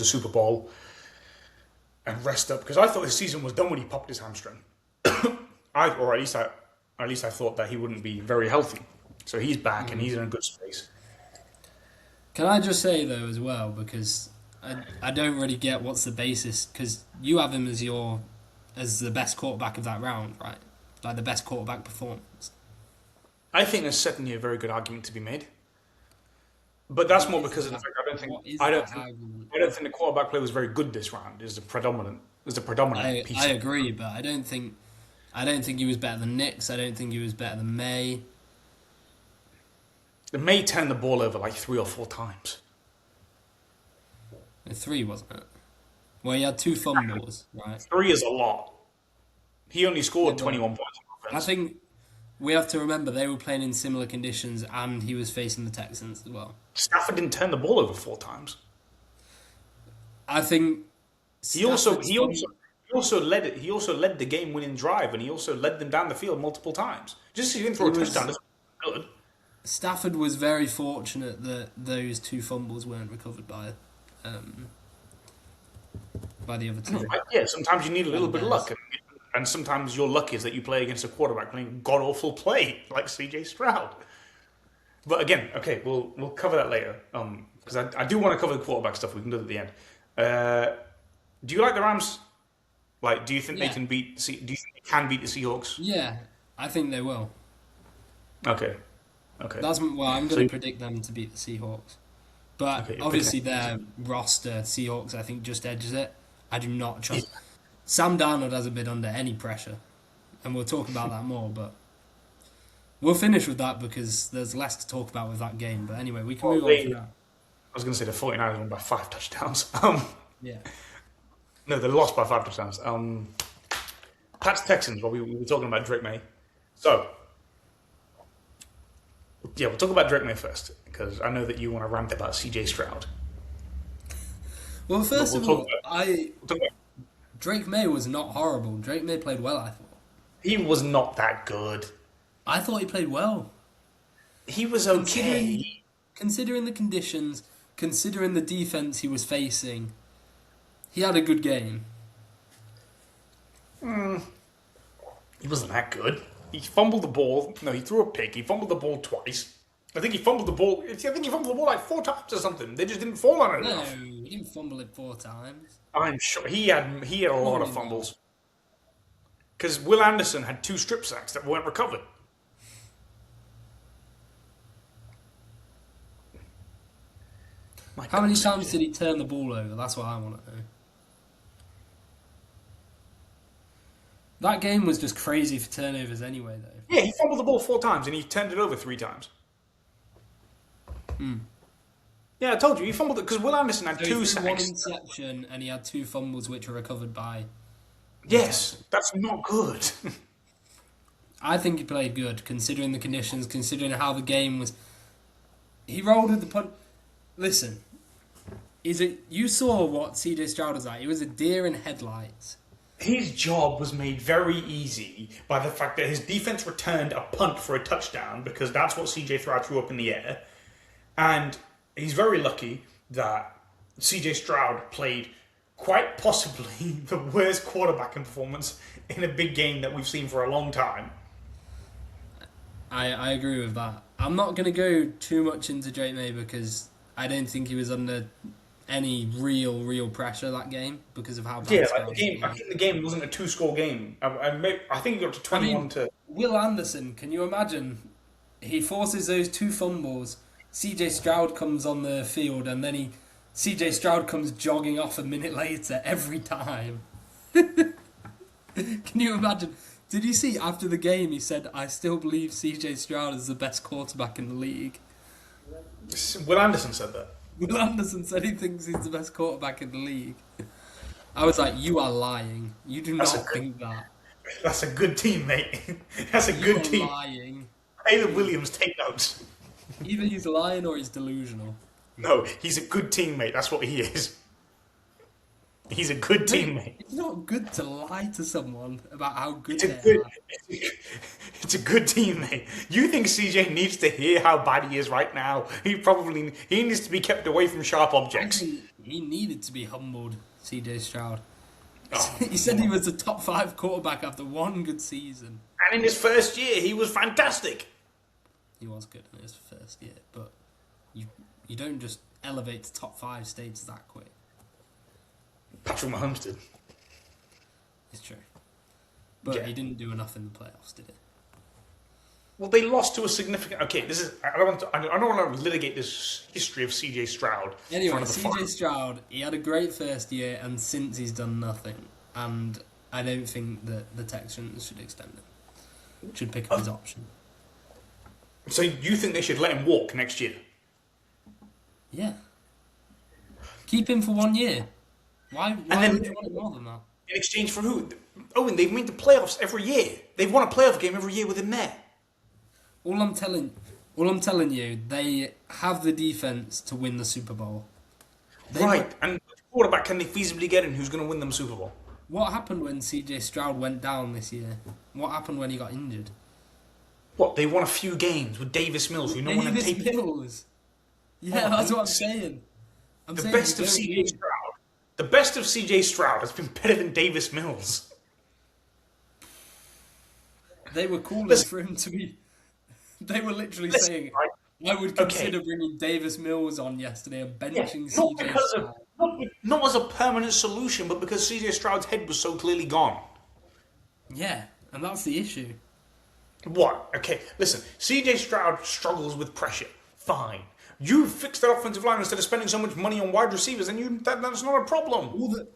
Super Bowl and rest up. Because I thought his season was done when he popped his hamstring. Or at least I thought that he wouldn't be very healthy. So he's back and he's in a good space. Can I just say, though, as well, because I don't really get what's the basis, because you have him as the best quarterback of that round, right? Like the best quarterback performance. I think there's certainly a very good argument to be made. But that's What more is because of the that? fact What is I don't that think argument? I don't think the quarterback play was very good this round. Is the predominant piece I of agree, but I don't think he was better than Nix. I don't think he was better than May. the May turned the ball over like 3 or 4 times. Three, wasn't it? Well, he had two fumbles, right? 3 is a lot. He only Yeah, scored but 21 points on I offense. think we have to remember they were playing in similar conditions, and he was facing the Texans as well. Stafford didn't turn the ball over 4 times. I think He also Stafford's he also fum- he also led it. He also led the game-winning drive, and he also led them down the field multiple times. Just so he didn't throw he a touchdown, was that's good. Stafford was very fortunate that those two fumbles weren't recovered um, by the other team, Yeah, sometimes you need a by little the bit of luck, Bears. and sometimes your luck is that you play against a quarterback playing god awful play like C.J. Stroud. But again, okay, we'll cover that later. Because I do want to cover the quarterback stuff. We can do it at the end. Uh, do you like the Rams? Like, do you think they Yeah, can beat? Do you think they can beat the Seahawks? yeah, I think they will. Okay, okay. I'm So going to predict them to beat the Seahawks. But okay, you're picking. obviously their roster, Seahawks, I think just edges it. I do not trust. Sam Darnold hasn't been under any pressure, and we'll talk about that more. But we'll finish with that because there's less to talk about with that game. But anyway, we can Well, move on for now. I was going to say the 49ers won by 5 touchdowns. Yeah. No, they lost by 5 touchdowns. Pats Texans. Well, we were talking about Drake May. So, yeah, we'll talk about Drake May first because I know that you want to rant about C.J. Stroud. Well, But first we'll of talk all, about. We'll talk about Drake May was not horrible. Drake May played well, I thought. he was not that good. I thought he played well. He was Considering okay. considering the conditions, considering the defense he was facing, he had a good game. He wasn't that good. He fumbled the ball. No, he threw a pick. He fumbled the ball twice. I think he fumbled the ball. I think he fumbled the ball like 4 times or something. They just didn't fall on it No, enough. he didn't fumble it 4 times. I'm sure he had a lot of Surely not. fumbles because Will Anderson had 2 strip sacks that weren't recovered. My How many goodness. times did he turn the ball over? That's what I want to know. That game was just crazy for turnovers anyway, though. Yeah, he fumbled the ball 4 times and he turned it over 3 times. Yeah, I told you he fumbled it because Will Anderson had So two he threw one sacks. interception and he had two fumbles which were recovered by. Yes, that's not good. I think he played good, considering the conditions, considering how the game was. He rolled with the punt. Listen, you saw what CJ Stroud was like. He was a deer in headlights. His job was made very easy by the fact that his defense returned a punt for a touchdown because that's what CJ Stroud threw up in the air. And he's very lucky that CJ Stroud played quite possibly the worst quarterbacking performance in a big game that we've seen for a long time. I agree with that. I'm not going to go too much into Drake May because I don't think he was under any real pressure that game because of how bad Yeah, Stroud like the was game. I playing. think the game wasn't a 2-score game. I think it got to 21 to. Will Anderson, can you imagine? He forces those two fumbles. CJ Stroud comes on the field and then CJ Stroud comes jogging off a minute later every time. Can you imagine? Did you see after the game he said, I still believe CJ Stroud is the best quarterback in the league? Will Anderson said that. Will Anderson said he thinks he's the best quarterback in the league. I was like, you are lying. You do That's not a good- think that. That's a good team, mate. That's a You good are team. lying. Caleb Williams, take notes. Either he's lying or he's delusional. No, he's a good teammate. That's what he is. He's a good teammate. It's not good to lie to someone about how good It's a they good. are. It's a good teammate. You think CJ needs to hear how bad he is right now? He needs to be kept away from sharp objects. He needed to be humbled, CJ Stroud. Oh, He said he was a top 5 quarterback after one good season. and in his first year, he was fantastic. He was good in his first year, but you don't just elevate to top 5 stages that quick. Patrick Mahomes did. It's true. But Yeah. he didn't do enough in the playoffs, did he? Well, they lost to a significant. Okay, this is. I don't want to litigate this history of CJ Stroud. Anyway, CJ Stroud, he had a great first year, and since he's done nothing. And I don't think that the Texans should extend him. Should pick up his option. So you think they should let him walk next year? Yeah. Keep him for 1 year. Why would you want it more than that? In exchange for who? Owen, they've made the playoffs every year. They've won a playoff game every year with him there. All I'm telling you, they have the defense to win the Super Bowl. Right, and which quarterback can they feasibly get in who's going to win them Super Bowl? What happened when CJ Stroud went down this year? What happened when he got injured? What, they won a few games with Davis Mills, who no one had taped. Mills. Yeah, that's what I'm saying. The best of CJ Stroud has been better than Davis Mills. They were calling for him to be. They were literally saying, I would consider bringing Davis Mills on yesterday and benching CJ Stroud. Not as a permanent solution, but because CJ Stroud's head was so clearly gone. Yeah, and that's the issue. What? Okay, listen. CJ Stroud struggles with pressure. Fine. You fix that offensive line instead of spending so much money on wide receivers, and that's not a problem.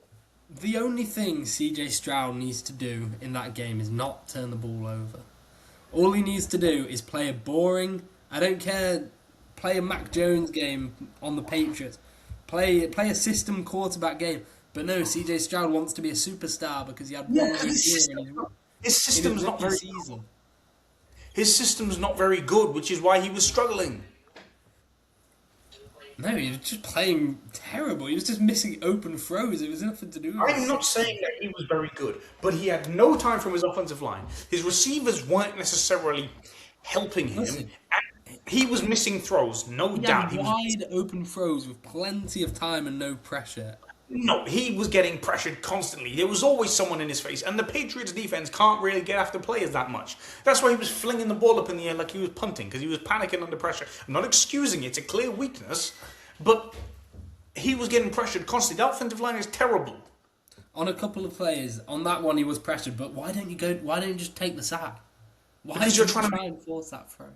The only thing CJ Stroud needs to do in that game is not turn the ball over. All he needs to do is play a boring, I don't care, play a Mac Jones game on the Patriots. Play a system quarterback game. But no, CJ Stroud wants to be a superstar because he had one good year. His system's not very good. His system's not very good, which is why he was struggling. No, he was just playing terrible. He was just missing open throws. It was nothing to do with it. I'm not saying that he was very good, but he had no time from his offensive line. His receivers weren't necessarily helping him. Listen, he was missing throws, no doubt. He had wide open throws with plenty of time and no pressure. No, he was getting pressured constantly. There was always someone in his face, and the Patriots' defense can't really get after players that much. That's why he was flinging the ball up in the air like he was punting, because he was panicking under pressure. I'm not excusing it, it's a clear weakness, but he was getting pressured constantly. The offensive line is terrible. On a couple of plays, on that one he was pressured, but why don't you just take the sack? Why because you're trying to try and force that throw?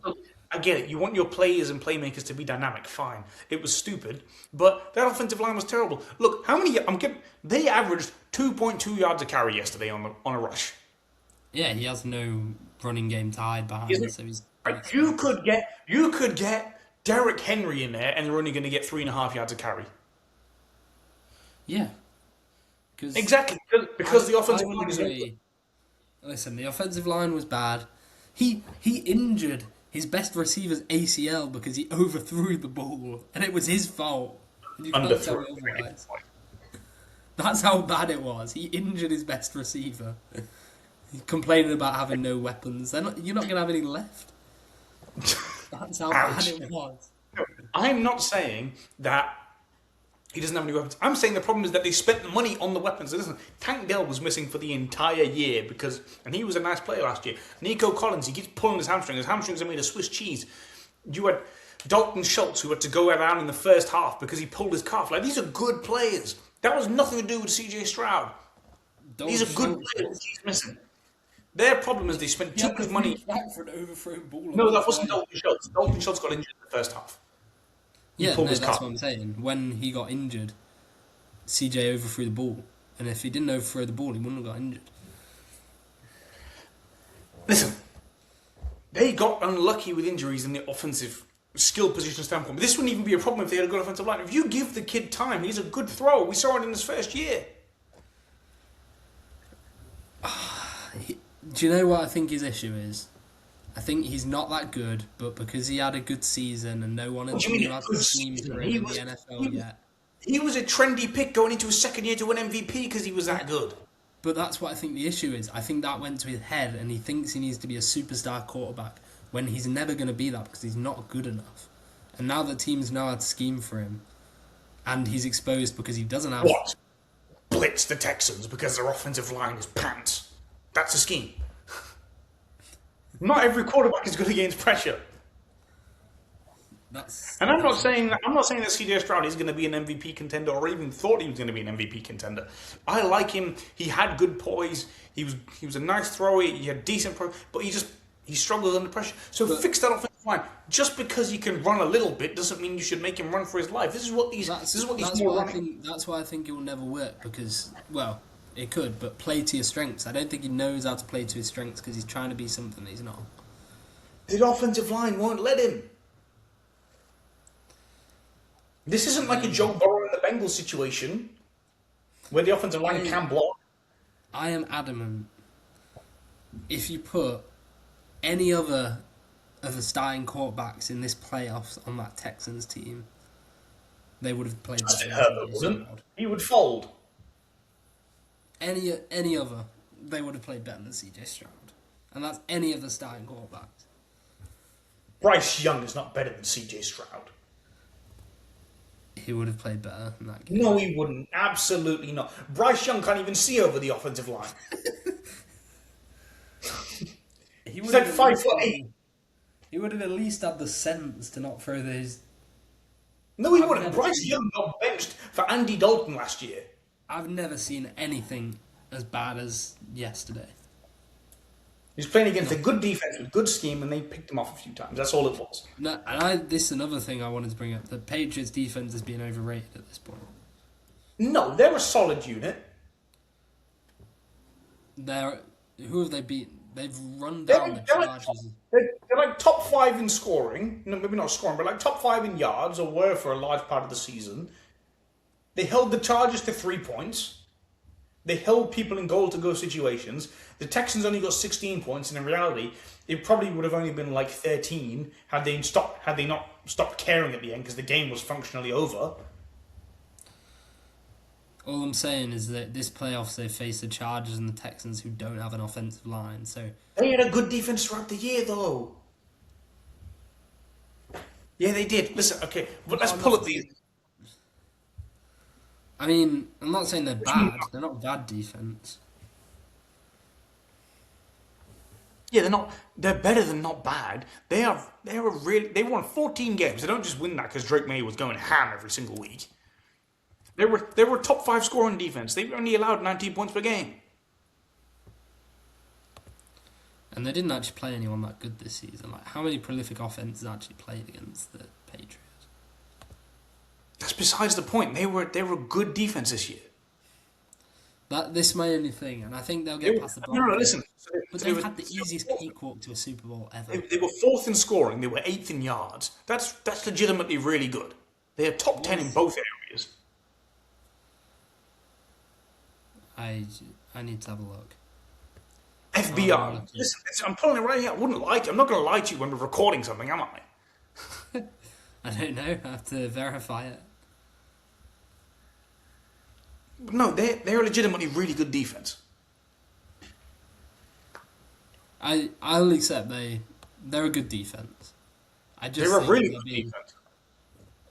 I get it. You want your players and playmakers to be dynamic. Fine. It was stupid, but that offensive line was terrible. Look, they averaged 2.2 yards a carry yesterday on a rush. Yeah, he has no running game tied behind him, so he's. You could get Derrick Henry in there, and they're only going to get 3.5 yards a carry. Yeah. Exactly because the offensive line is. Listen, the offensive line was bad. He injured his best receiver's ACL because he overthrew the ball, and it was his fault. You can't tell me otherwise. That's how bad it was. He injured his best receiver. He's complaining about having no weapons. You're not going to have any left. That's how bad it was. I'm not saying that he doesn't have any weapons. I'm saying the problem is that they spent the money on the weapons. Listen, Tank Dell was missing for the entire year and he was a nice player last year. Nico Collins, he keeps pulling his hamstring. His hamstrings are made of Swiss cheese. You had Dalton Schultz, who had to go around in the first half because he pulled his calf. Like, these are good players. That was nothing to do with CJ Stroud. These are good players he's missing. Their problem is they spent too much money. Back for an overthrown ball. No, that wasn't Dalton Schultz. Dalton Schultz got injured in the first half. That's what I'm saying. When he got injured, CJ overthrew the ball. And if he didn't overthrow the ball, he wouldn't have got injured. Listen, they got unlucky with injuries in the offensive skill position standpoint. But this wouldn't even be a problem if they had a good offensive line. If you give the kid time, he's a good thrower. We saw it in his first year. Do you know what I think his issue is? I think he's not that good, but because he had a good season and no one had the scheme for him in the NFL yet. He was a trendy pick going into his second year to win MVP because he was that good. But that's what I think the issue is. I think that went to his head and he thinks he needs to be a superstar quarterback when he's never going to be that because he's not good enough. And now that teams know how to scheme for him and he's exposed because he doesn't have... What? Blitz the Texans because their offensive line is pants. That's a scheme. Not every quarterback is good against pressure. And I'm not saying that CJ Stroud is going to be an MVP contender or even thought he was going to be an MVP contender. I like him. He had good poise. He was a nice thrower. He had decent but He struggles under pressure. So fix that offensive line. Just because he can run a little bit doesn't mean you should make him run for his life. This is what these more running. That's why I think it will never work because, well, it could, but play to your strengths. I don't think he knows how to play to his strengths because he's trying to be something that he's not. The offensive line won't let him. This isn't like a Joe Burrow in the Bengals situation where the offensive line can block. I am adamant. If you put any other of the starting quarterbacks in this playoffs on that Texans team, they would have played Justin Herbert wouldn't. He would fold. Any other, they would have played better than CJ Stroud. And that's any of the starting quarterbacks. Bryce Young is not better than CJ Stroud. He would have played better in that game. No, he wouldn't. Absolutely not. Bryce Young can't even see over the offensive line. He's like 5'8". He would have at least had the sense to not throw those. No, he wouldn't. Bryce Young got benched for Andy Dalton last year. I've never seen anything as bad as yesterday. He was playing against a good defense with good scheme, and they picked him off a few times. That's all it was. No, and this is another thing I wanted to bring up. The Patriots' defense is being overrated at this point. No, they're a solid unit. Who have they beaten? They've run down the Chargers. They're like top 5 in scoring. No, maybe not scoring, but like top 5 in yards, or were for a large part of the season. They held the Chargers to 3 points. They held people in goal-to-go situations. The Texans only got 16 points, and in reality, it probably would have only been like 13 had they not stopped caring at the end because the game was functionally over. All I'm saying is that this playoffs they face the Chargers and the Texans who don't have an offensive line. So they had a good defense throughout the year, though. Yeah, they did. Listen, okay, but let's pull up these. I mean, I'm not saying they're bad. They're not bad defense. Yeah, they're not. They're better than not bad. They won 14 games. They don't just win that because Drake Maye was going ham every single week. They were top 5 scoring defense. They only allowed 19 points per game. And they didn't actually play anyone that good this season. Like, how many prolific offenses actually played against the Patriots? That's besides the point. They were good defense this year. This is my only thing, and I think they'll get past the block. No, listen. But they've had the easiest cakewalk to a Super Bowl ever. They were 4th in scoring. They were 8th in yards. That's legitimately really good. They are top 10 in both areas. I need to have a look. FBI. Listen, I'm pulling it right here. I wouldn't lie to you. I'm not going to lie to you when we're recording something, am I? I don't know. I have to verify it. No, they're a legitimately really good defense. I'll accept they're a good defense. They're a really good defense.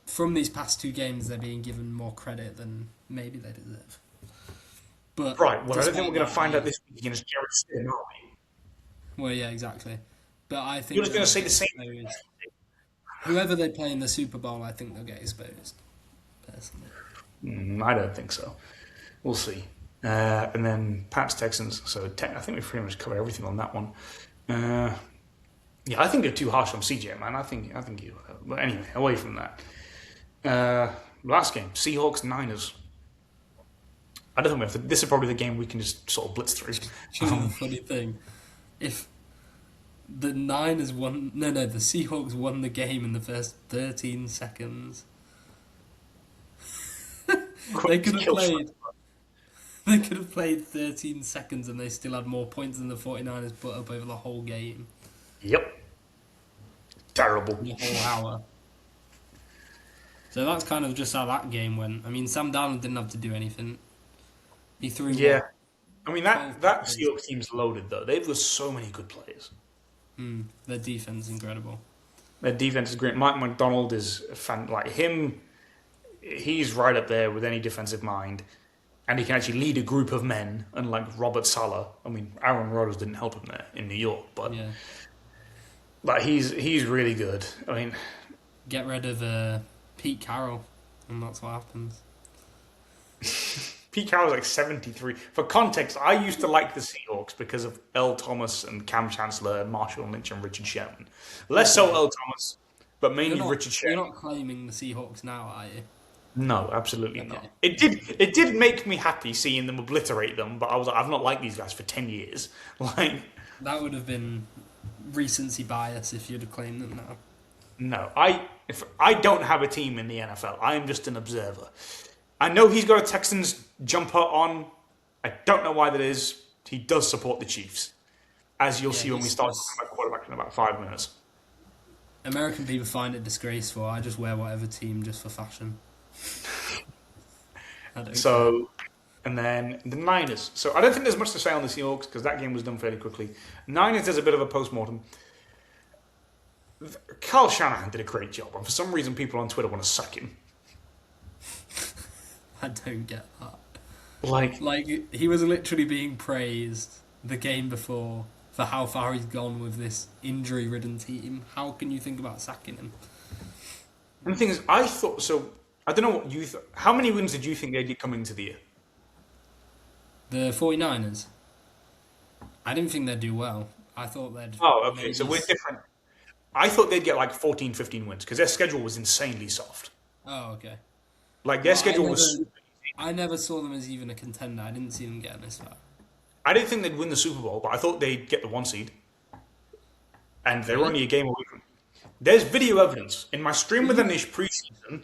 From these past 2 games, they're being given more credit than maybe they deserve. But right, well, I don't think we're going to find out this week against Jared Stidham, are we? Well, yeah, exactly. But I think you're just going to say the same thing. Whoever they play in the Super Bowl, I think they'll get exposed. Personally, I don't think so. We'll see. And then Pats Texans. So I think we pretty much covered everything on that one. Yeah, I think they're too harsh on CJ, man. I think you. But anyway, away from that. Last game, Seahawks Niners. I don't think we have to. This is probably the game we can just sort of blitz through. The funny thing, if the Niners won, the Seahawks won the game in the first 13 seconds. They could have played 13 seconds and they still had more points than the 49ers put up over the whole game. Yep. Terrible. The whole hour. So that's kind of just how that game went. I mean, Sam Darnold didn't have to do anything. He threw. Yeah. I mean, that Seahawks team's loaded, though. They've got so many good players. Their defense is incredible. Their defense is great. Mike McDonald is a fan. Like him, he's right up there with any defensive mind. And he can actually lead a group of men, unlike Robert Saleh. I mean, Aaron Rodgers didn't help him there in New York, but yeah. But he's really good. I mean, get rid of Pete Carroll, and that's what happens. Pete Carroll's like 73. For context, I used to like the Seahawks because of Earl Thomas and Cam Chancellor and Marshall Lynch and Richard Sherman. Less so Earl Thomas, but mainly Richard Sherman. You're not claiming the Seahawks now, are you? No, absolutely not. It did make me happy seeing them obliterate them, but I was like, I've not liked these guys for 10 years. Like that would have been recency bias if you'd have claimed them now. No, if I don't have a team in the NFL. I am just an observer. I know he's got a Texans jumper on. I don't know why that is. He does support the Chiefs, as you'll see when we start talking about quarterback in about 5 minutes. American people find it disgraceful. I just wear whatever team just for fashion. And then the Niners. So I don't think there's much to say on the Seahawks because that game was done fairly quickly. Niners, there's a bit of a post-mortem. Kyle Shanahan did a great job, and for some reason people on Twitter want to sack him. I don't get that. Like he was literally being praised the game before for how far he's gone with this injury-ridden team. How can you think about sacking him? And the thing is, I don't know what you thought. How many wins did you think they'd get coming into the year? The 49ers? I didn't think they'd do well. I thought they'd... Oh, okay, so we're different. I thought they'd get like 14, 15 wins because their schedule was insanely soft. Oh, okay. Like their schedule was super easy. I never saw them as even a contender. I didn't see them getting this far. I didn't think they'd win the Super Bowl, but I thought they'd get the 1 seed. And they're only a game away from... There's video evidence. In my Stream with Anish preseason,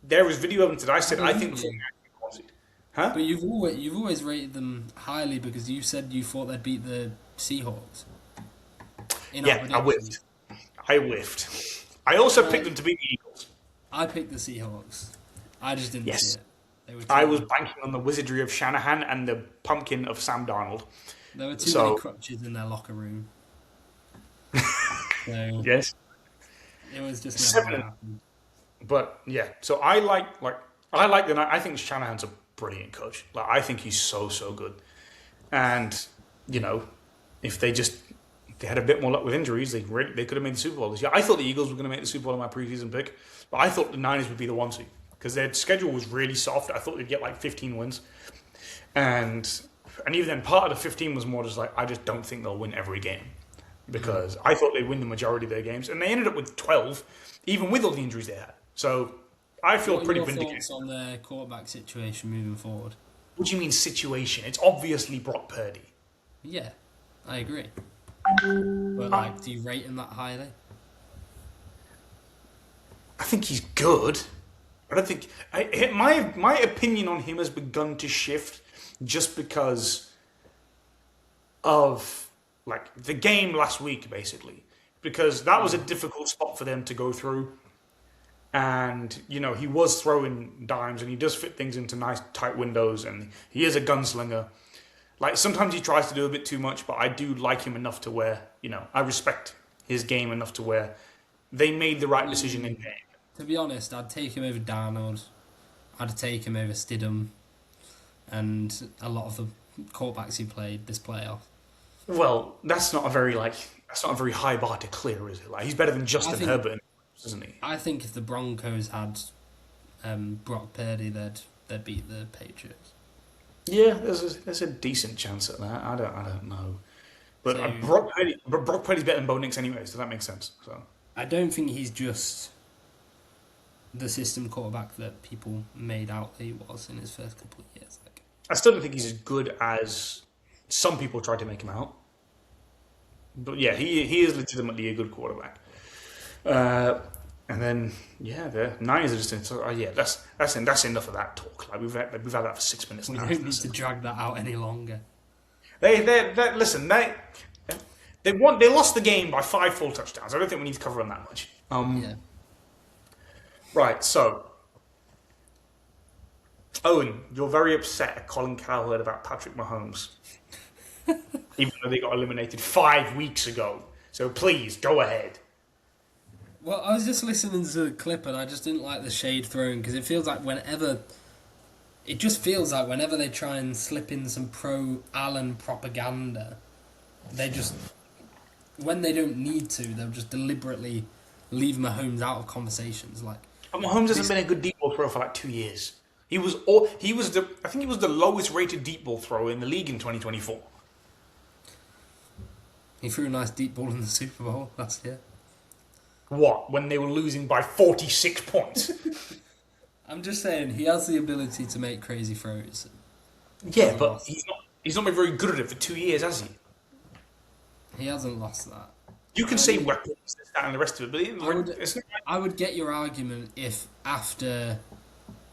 there was video evidence that I said, I think the 49ers get the 1 seed. Huh? But you've always rated them highly because you said you thought they'd beat the Seahawks. Yeah, I whiffed. I also picked them to beat the Eagles. I picked the Seahawks. I just didn't see it. I was banking on the wizardry of Shanahan and the pumpkin of Sam Darnold. There were too many crutches in their locker room. So yes. It was just never going to happen. But yeah, so I think Shanahan's a brilliant coach. Like I think he's so good. And if they had a bit more luck with injuries, they could have made the Super Bowl this year. I thought the Eagles were going to make the Super Bowl in my preseason pick, but I thought the Niners would be the 1 seed because their schedule was really soft. I thought they'd get like 15 wins, and even then, part of the 15 was more just like I just don't think they'll win every game because I thought they'd win the majority of their games, and they ended up with 12, even with all the injuries they had. So I feel pretty vindicated. What are your thoughts on their quarterback situation moving forward? What do you mean situation? It's obviously Brock Purdy. Yeah, I agree. But do you rate him that highly? I think he's good. I don't think my opinion on him has begun to shift just because of the game last week, basically, because that was a difficult spot for them to go through, and he was throwing dimes and he does fit things into nice tight windows, and he is a gunslinger. Like, sometimes he tries to do a bit too much, but I do like him enough to where, I respect his game enough to where they made the right decision in game. To be honest, I'd take him over Darnold. I'd take him over Stidham and a lot of the quarterbacks he played this playoff. Well, that's not a very high bar to clear, is it? Like, he's better than Justin Herbert, isn't he? I think if the Broncos had Brock Purdy, they'd beat the Patriots. Yeah, there's a decent chance at that. I don't know, but Brock Purdy's better than Bo Nix anyway, so that makes sense. So I don't think he's just the system quarterback that people made out that he was in his first couple of years. I still don't think he's as good as some people tried to make him out. But yeah, he is legitimately a good quarterback. And then the Niners are just that's enough of that talk. Like we've had that for 6 minutes. We don't need to drag that out any longer. They lost the game by 5 full touchdowns. I don't think we need to cover on that much. Right, so Owen, you're very upset at Colin Cowherd about Patrick Mahomes, even though they got eliminated 5 weeks ago. So please go ahead. Well, I was just listening to the clip and I just didn't like the shade thrown because it feels like whenever they try and slip in some pro-Allen propaganda, when they don't need to, they'll just deliberately leave Mahomes out of conversations. But Mahomes hasn't been a good deep ball thrower for 2 years. I think he was the lowest rated deep ball thrower in the league in 2024. He threw a nice deep ball in the Super Bowl last year. What? When they were losing by 46 points? I'm just saying, he has the ability to make crazy throws. Yeah, but he's not been very good at it for 2 years, has he? He hasn't lost that. You can say weapons, this, that, and the rest of it, but I would get your argument if after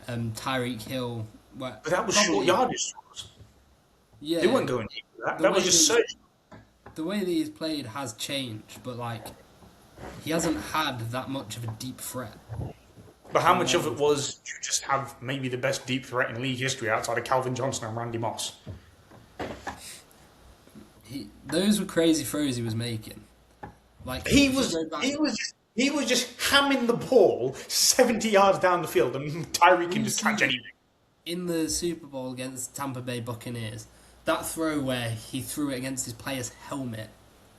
Tyreek Hill... But that was short yardage throws. Yeah. They weren't going deep with that. That was just surge. The way that he's played has changed, but he hasn't had that much of a deep threat. But how much of it was you just have maybe the best deep threat in league history outside of Calvin Johnson and Randy Moss? Those were crazy throws he was making. He was just hamming the ball 70 yards down the field, and Tyreek can just catch anything. In the Super Bowl against Tampa Bay Buccaneers, that throw where he threw it against his player's helmet,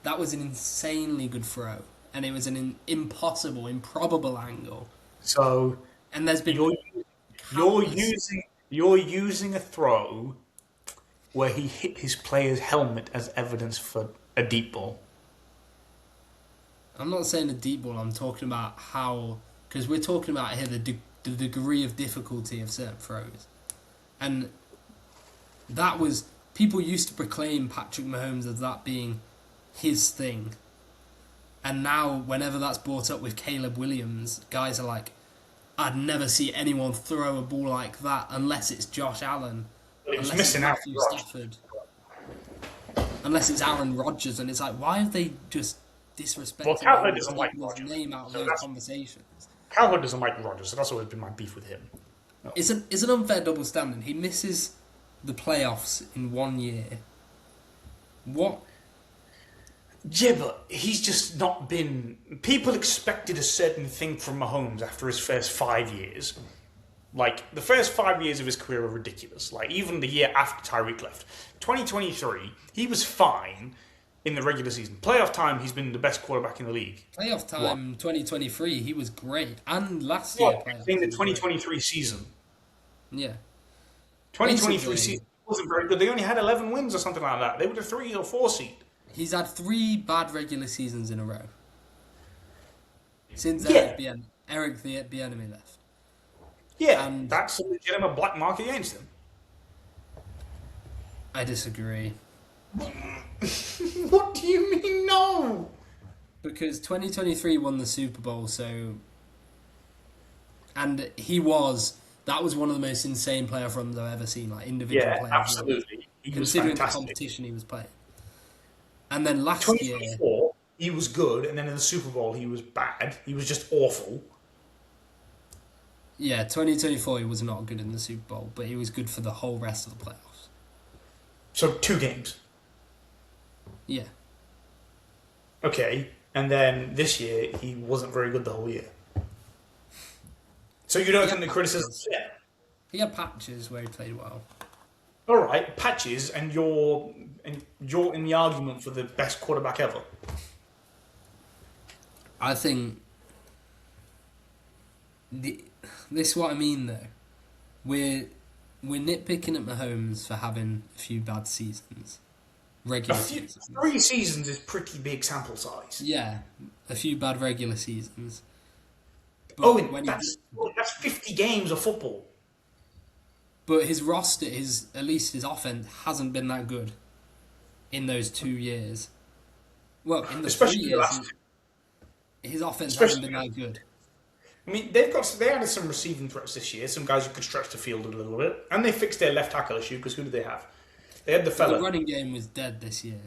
that was an insanely good throw, and it was an improbable angle. So, and there's been you're using a throw where he hit his player's helmet as evidence for a deep ball. I'm not saying a deep ball. I'm talking about how, because we're talking about here the degree of difficulty of certain throws, and that was people used to proclaim Patrick Mahomes as that being his thing. And now, whenever that's brought up with Caleb Williams, guys are like, I'd never see anyone throw a ball like that unless it's Josh Allen. It's missing out. Stafford. Unless it's Aaron Rodgers. And it's like, why have they just disrespected Well, Cowherd doesn't like Rodgers. Name out of So those that's- conversations? Cowherd doesn't like Rodgers, so that's always been my beef with him. It's an unfair double standard. He misses the playoffs in 1 year. What? Yeah, but he's just not been... People expected a certain thing from Mahomes after his first 5 years. The first 5 years of his career were ridiculous. Even the year after Tyreek left. 2023, he was fine in the regular season. Playoff time, he's been the best quarterback in the league. Playoff time, 2023, he was great. And last year, playoff in the 2023 season. Yeah. 2023 season wasn't very good. They only had 11 wins or something like that. They were the 3 or 4 seed. He's had 3 bad regular seasons in a row. Since Eric the Bieniemy left. Yeah, and that's a legitimate black mark against him. I disagree. What do you mean, no? Because 2023 won the Super Bowl, so... And that was one of the most insane playoff runs I've ever seen, individual playoff runs. Absolutely. Considering the competition he was playing. And then last year... 2024, he was good, and then in the Super Bowl, he was bad. He was just awful. Yeah, 2024, he was not good in the Super Bowl, but he was good for the whole rest of the playoffs. So 2 games. Yeah. Okay, and then this year, he wasn't very good the whole year. So you don't think the criticism... Yeah. He had patches where he played well. All right, patches, and you're in the argument for the best quarterback ever. I think this is what I mean though. We're nitpicking at Mahomes for having a few bad seasons, regular seasons. 3 seasons is pretty big sample size. Yeah, a few bad regular seasons. But that's 50 games of football. But his roster, at least his offense, hasn't been that good in those 2 years. Well, in the 3 years, his offense hasn't been that good. I mean, they added some receiving threats this year, some guys who could stretch the field a little bit, and they fixed their left tackle issue, because who did they have? They had the fella. The running game was dead this year.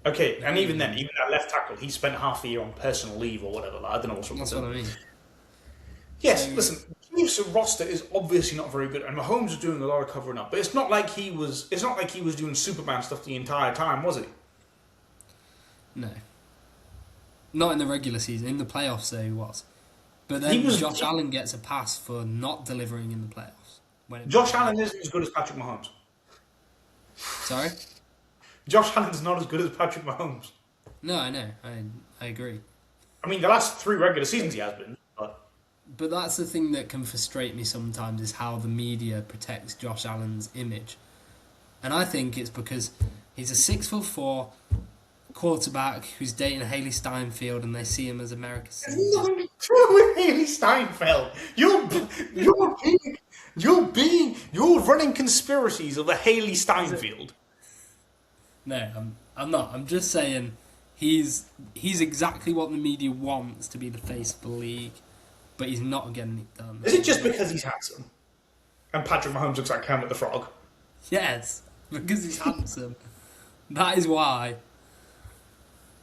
Okay, and even then, even that left tackle, he spent half the year on personal leave or whatever. I don't know what's wrong with him. That's what I mean. Yes, listen, the Chiefs' roster is obviously not very good, and Mahomes is doing a lot of covering up. But it's not like he was doing Superman stuff the entire time, was he? No. Not in the regular season. In the playoffs, though, he was. But then Josh Allen gets a pass for not delivering in the playoffs. Josh Allen isn't as good as Patrick Mahomes. Sorry? Josh Allen's not as good as Patrick Mahomes. No, I know. I agree. I mean, the last 3 regular seasons he has been, but... But that's the thing that can frustrate me sometimes is how the media protects Josh Allen's image. And I think it's because he's a 6'4" quarterback who's dating Haley Steinfeld and they see him as America's son. There's nothing to do with Haley Steinfeld. You're running conspiracies of a Haley Steinfeld. No, I'm not. I'm just saying he's exactly what the media wants to be the face of the league, but he's not getting it done. Is it just because he's handsome? And Patrick Mahomes looks like Kermit the Frog? Yes, because he's handsome. That is why.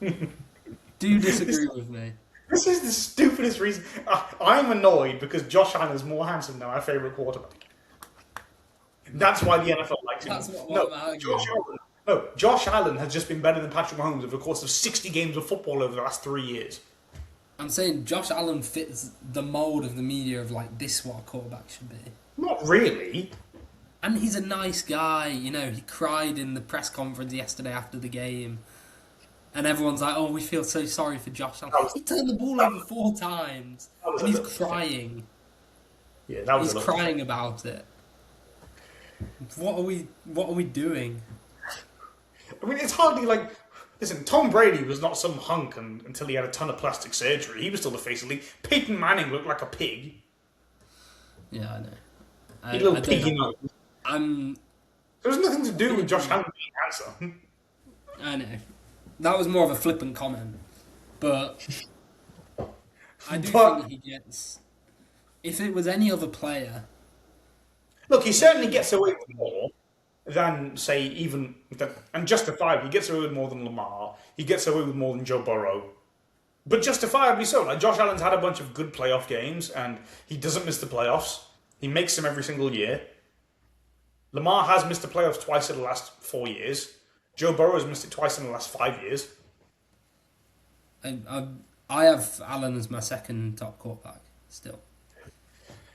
Do you disagree with me? This is the stupidest reason. I'm annoyed because Josh Allen is more handsome than our favourite quarterback. That's why the NFL likes him. That's what I'm arguing. Josh Allen has just been better than Patrick Mahomes over the course of 60 games of football over the last 3 years. I'm saying Josh Allen fits the mould of the media of like this what a quarterback should be. Not really. And he's a nice guy, you know, he cried in the press conference yesterday after the game. And everyone's like, oh, we feel so sorry for Josh Allen. He turned the ball over 4 times. And he's crying. Yeah, that was He's crying about it. What are we doing? I mean, it's hardly like... Listen, Tom Brady was not some hunk until he had a ton of plastic surgery. He was still the face of the league. Peyton Manning looked like a pig. Yeah, I know. He little piggy nose. There was nothing to do with Josh Allen being handsome. I know. That was more of a flippant comment. But I do think he gets... If it was any other player... Look, he certainly gets away with more than, say, even... And justifiably, he gets away with more than Lamar. He gets away with more than Joe Burrow. But justifiably so. Like, Josh Allen's had a bunch of good playoff games, and he doesn't miss the playoffs. He makes them every single year. Lamar has missed the playoffs twice in the last 4 years. Joe Burrow has missed it twice in the last 5 years. I have Allen as my second top quarterback, still.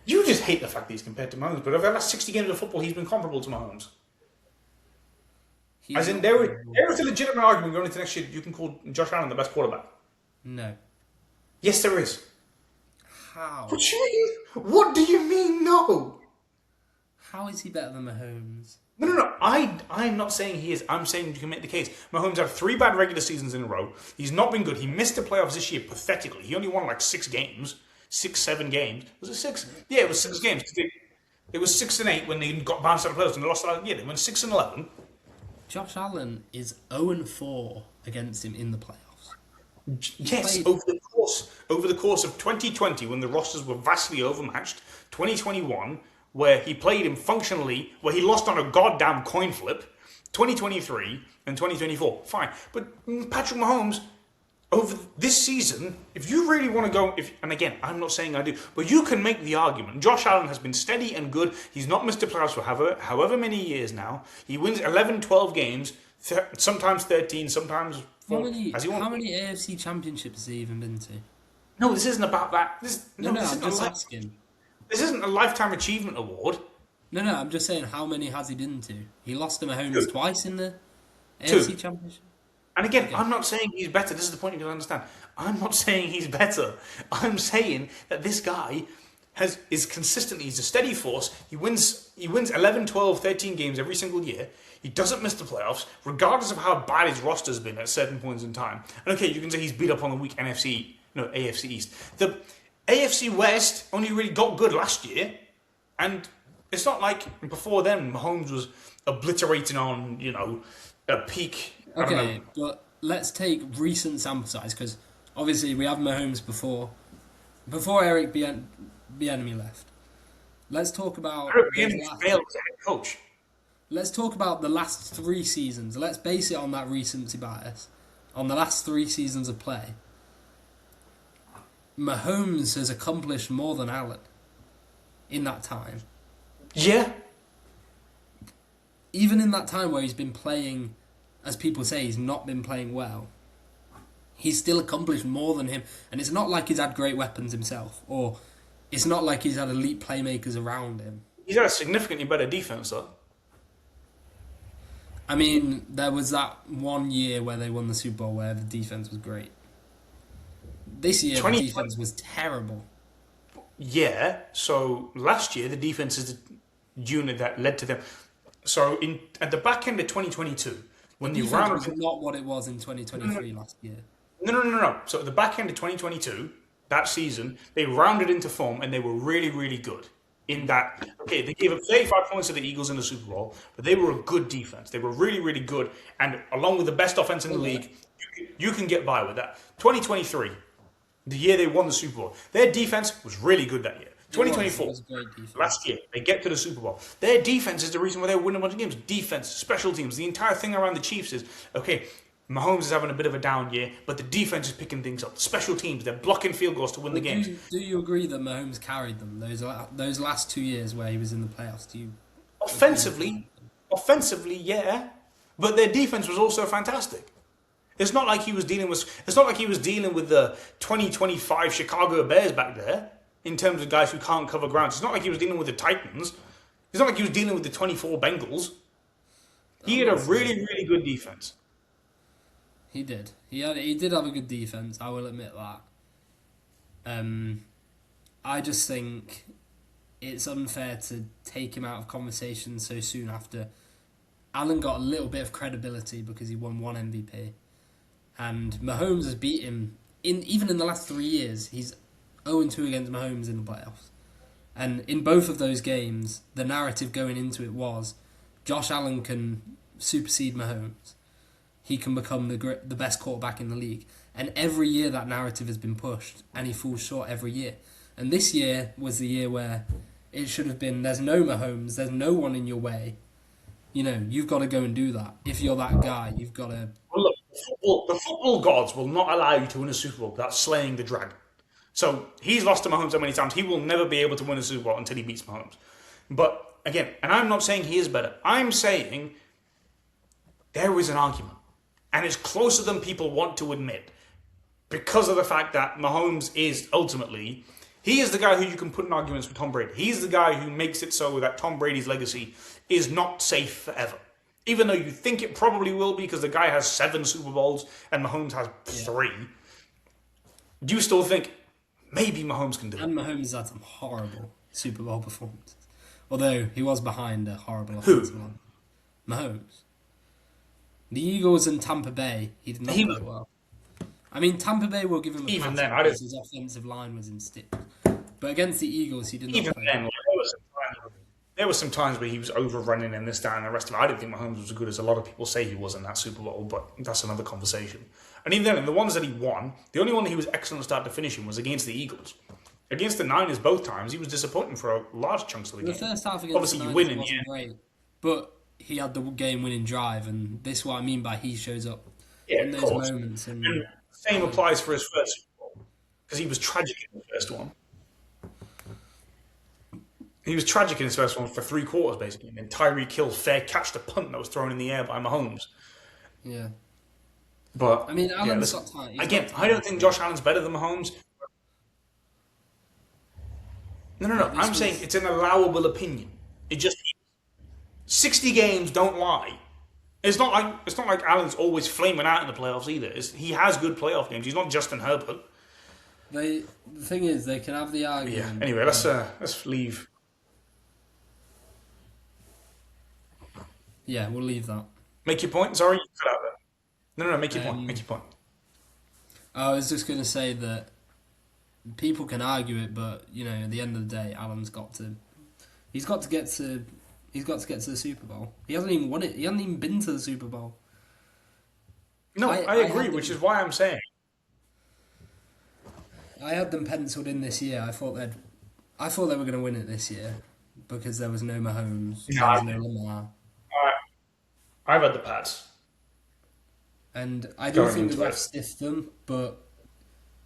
You just hate the fact that he's compared to Mahomes, but over the last 60 games of football, he's been comparable to Mahomes. As in, there is a legitimate argument going into next year that you can call Josh Allen the best quarterback. No. Yes, there is. How? What do you mean, no? How is he better than Mahomes? No. I'm not saying he is. I'm saying you can make the case. Mahomes had 3 bad regular seasons in a row. He's not been good. He missed the playoffs this year pathetically. He only won like 6 games. 7 games. Was it 6? Yeah, it was 6 games. It was 6 and 8 when they got bounced out of the playoffs and they lost that year. They went 6 and 11. Josh Allen is 0-4 against him in the playoffs. Yes, over the course of 2020, when the rosters were vastly overmatched, 2021, where he played him functionally, where he lost on a goddamn coin flip, 2023 and 2024, fine. But Patrick Mahomes, over this season, if you really want to go, and again, I'm not saying I do, but you can make the argument. Josh Allen has been steady and good. He's not missed the playoffs for however many years now. He wins 11, 12 games, sometimes 13, sometimes 4. How many AFC championships has he even been to? No, this isn't about that. I'm just asking. This isn't a Lifetime Achievement Award. No, I'm just saying, how many has he been to? He lost to Mahomes twice in the AFC Championship. And again, I'm not saying he's better. This is the point you don't understand. I'm not saying he's better. I'm saying that this guy is consistently, he's a steady force. He wins 11, 12, 13 games every single year. He doesn't miss the playoffs, regardless of how bad his roster's been at certain points in time. And okay, you can say he's beat up on the weak AFC East. The AFC West only really got good last year, and it's not like before then Mahomes was obliterating on, a peak. Okay, but let's take recent sample size, because obviously we have Mahomes before Eric Bieniemy left. Let's talk about Eric Bieniemy failed as a head coach. Let's talk about the last 3 seasons. Let's base it on that recency bias, on the last 3 seasons of play. Mahomes has accomplished more than Allen in that time. Yeah. Even in that time where he's been playing, as people say, he's not been playing well, he's still accomplished more than him. And it's not like he's had great weapons himself, or it's not like he's had elite playmakers around him. He's had a significantly better defense, though. I mean, there was that one year where they won the Super Bowl where the defense was great. This year, the defense was terrible. Yeah. So last year, the defense is the unit that led to them. So at the back end of 2022, when The they defense rounded was not what it was in 2023 last year. no. So at the back end of 2022, that season, they rounded into form and they were really, really good. In that, okay, they gave up 35 points to the Eagles in the Super Bowl, but they were a good defense. They were really, really good. And along with the best offense in the league, you can get by with that. 2023, the year they won the Super Bowl, their defense was really good that year. It was 2024, a great defense. last year, they get to the Super Bowl. Their defense is the reason why they're winning a bunch of games. Defense, special teams, the entire thing around the Chiefs is, okay, Mahomes is having a bit of a down year, but the defense is picking things up. Special teams, they're blocking field goals to win the games. Do you agree that Mahomes carried them those last 2 years where he was in the playoffs? Do you Offensively, yeah, but their defense was also fantastic. It's not like he was dealing with. It's not like he was dealing with the 2025 Chicago Bears back there in terms of guys who can't cover ground. It's not like he was dealing with the Titans. It's not like he was dealing with the 24 Bengals. He had a really, really good defense. He did. He did have a good defense. I will admit that. I just think it's unfair to take him out of conversation so soon after. Allen got a little bit of credibility because he won one MVP, and Mahomes has beat him even in the last 3 years. He's 0-2 against Mahomes in the playoffs, and in both of those games, the narrative going into it was Josh Allen can supersede Mahomes. He can become the best quarterback in the league. And every year that narrative has been pushed, and he falls short every year. And this year was the year where it should have been, there's no Mahomes, there's no one in your way. You know, you've got to go and do that. If you're that guy, you've got to... Well, look, the football gods will not allow you to win a Super Bowl without slaying the dragon. So he's lost to Mahomes so many times, he will never be able to win a Super Bowl until he beats Mahomes. But again, and I'm not saying he is better. I'm saying there is an argument. And it's closer than people want to admit because of the fact that Mahomes is ultimately, he is the guy who you can put in arguments with Tom Brady. He's the guy who makes it so that Tom Brady's legacy is not safe forever. Even though you think it probably will be because the guy has 7 Super Bowls and Mahomes has 3. Do you still think maybe Mahomes can do it? And Mahomes had some horrible Super Bowl performances. Although he was behind a horrible offensive line. Mahomes. The Eagles and Tampa Bay, he did not play well. I mean, Tampa Bay will give him a even pass then, because his offensive line was in stitches. But against the Eagles, he did not even play then, well. there were some times where he was overrunning and this, that, and the rest of it. I didn't think Mahomes was as good as a lot of people say he was in that Super Bowl, but that's another conversation. And even then, in the ones that he won, the only one that he was excellent start to finish in was against the Eagles. Against the Niners both times, he was disappointing for large chunks of the game. The first half against Obviously, the you Niners win in wasn't great, but he had the game-winning drive, and this is what I mean by he shows up in those moments. And the same applies for his first Super Bowl, because he was tragic in the first one. He was tragic in his first one for 3 quarters, basically. And then Tyreek Hill fair catched a punt that was thrown in the air by Mahomes. Yeah. But I mean, Allen's got time. Again, I don't think Josh Allen's better than Mahomes. No. I'm saying it's an allowable opinion. It just 60 games don't lie. It's not like Allen's always flaming out in the playoffs either. He has good playoff games. He's not Justin Herbert. The thing is, they can have the argument. Yeah. Anyway, let's leave. Yeah, we'll leave that. Make your point. Sorry, you cut out there. No. Make your point. Make your point. I was just going to say that people can argue it, but you know, at the end of the day, Allen's got to. He's got to get to the Super Bowl. He hasn't even won it. He hasn't even been to the Super Bowl. No, I agree, which is why I'm saying. I had them penciled in this year. I thought they were going to win it this year because there was no Mahomes, there was no Lamar. I've had the Pats. And I don't think the refs stiffed them, but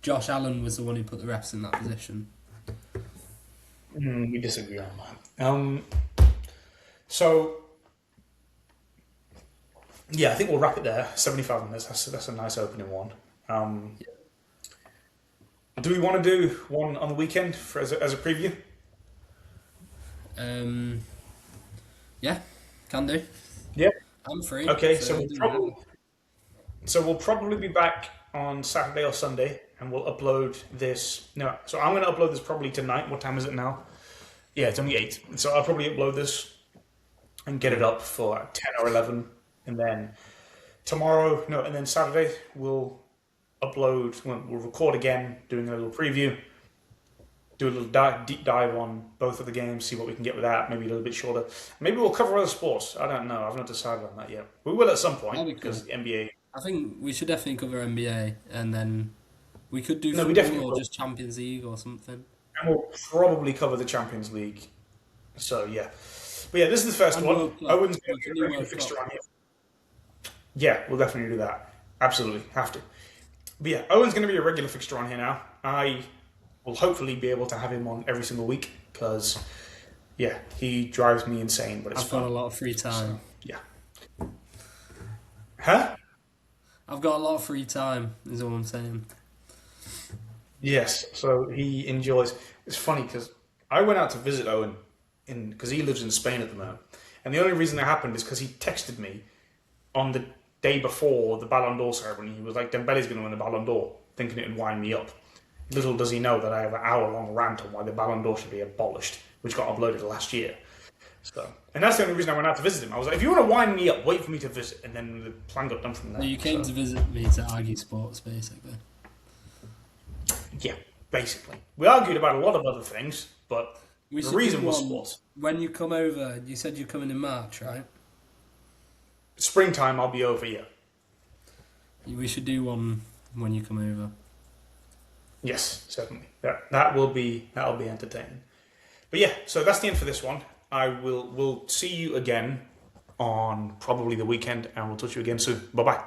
Josh Allen was the one who put the refs in that position. We disagree on that. So, yeah, I think we'll wrap it there. 75 minutes. That's a nice opening one. Do we want to do one on the weekend as a preview? Yeah, can do. Yeah. I'm free. Okay, so So we'll probably be back on Saturday or Sunday, and we'll upload this. No, so I'm going to upload this probably tonight. What time is it now? Yeah, it's only 8. So I'll probably upload this and get it up for 10 or 11, and then tomorrow, no, and then Saturday we'll upload. We'll record again, doing a little preview. Do a little deep dive on both of the games, see what we can get with that, maybe a little bit shorter. Maybe we'll cover other sports. I don't know. I've not decided on that yet. We will at some point, That'd be cool. because the NBA... I think we should definitely cover NBA, and then we could do No, we football definitely or will. just Champions League or something. And we'll probably cover the Champions League. So, yeah. But yeah, this is the first And one. World Cup. Owen's going We to can be do a regular World fixture Cup. on here. Yeah, we'll definitely do that. Absolutely. Have to. But yeah, Owen's going to be a regular fixture on here now. I will hopefully be able to have him on every single week, because, yeah, he drives me insane, but it's I've fun. got a lot of free time. Yeah. Huh? I've got a lot of free time, is all I'm saying. Yes, so he enjoys. It's funny because I went out to visit Owen because he lives in Spain at the moment, and the only reason that happened is because he texted me on the day before the Ballon d'Or ceremony. He was like, "Dembele's going to win the Ballon d'Or," thinking it'd wind me up. Little does he know that I have an hour-long rant on why the Ballon d'Or should be abolished, which got uploaded last year. So, and that's the only reason I went out to visit him. I was like, if you want to wind me up, wait for me to visit, and then the plan got done from there. So you came to visit me to argue sports, basically. Yeah, basically. We argued about a lot of other things, but We the should reason do was one sports. when you come over. You said you're coming in March, right? Springtime, I'll be over here. We should do one when you come over. Yes, certainly. That'll be entertaining. But yeah, so that's the end for this one. We'll see you again on probably the weekend, and we'll touch you again soon. Bye bye.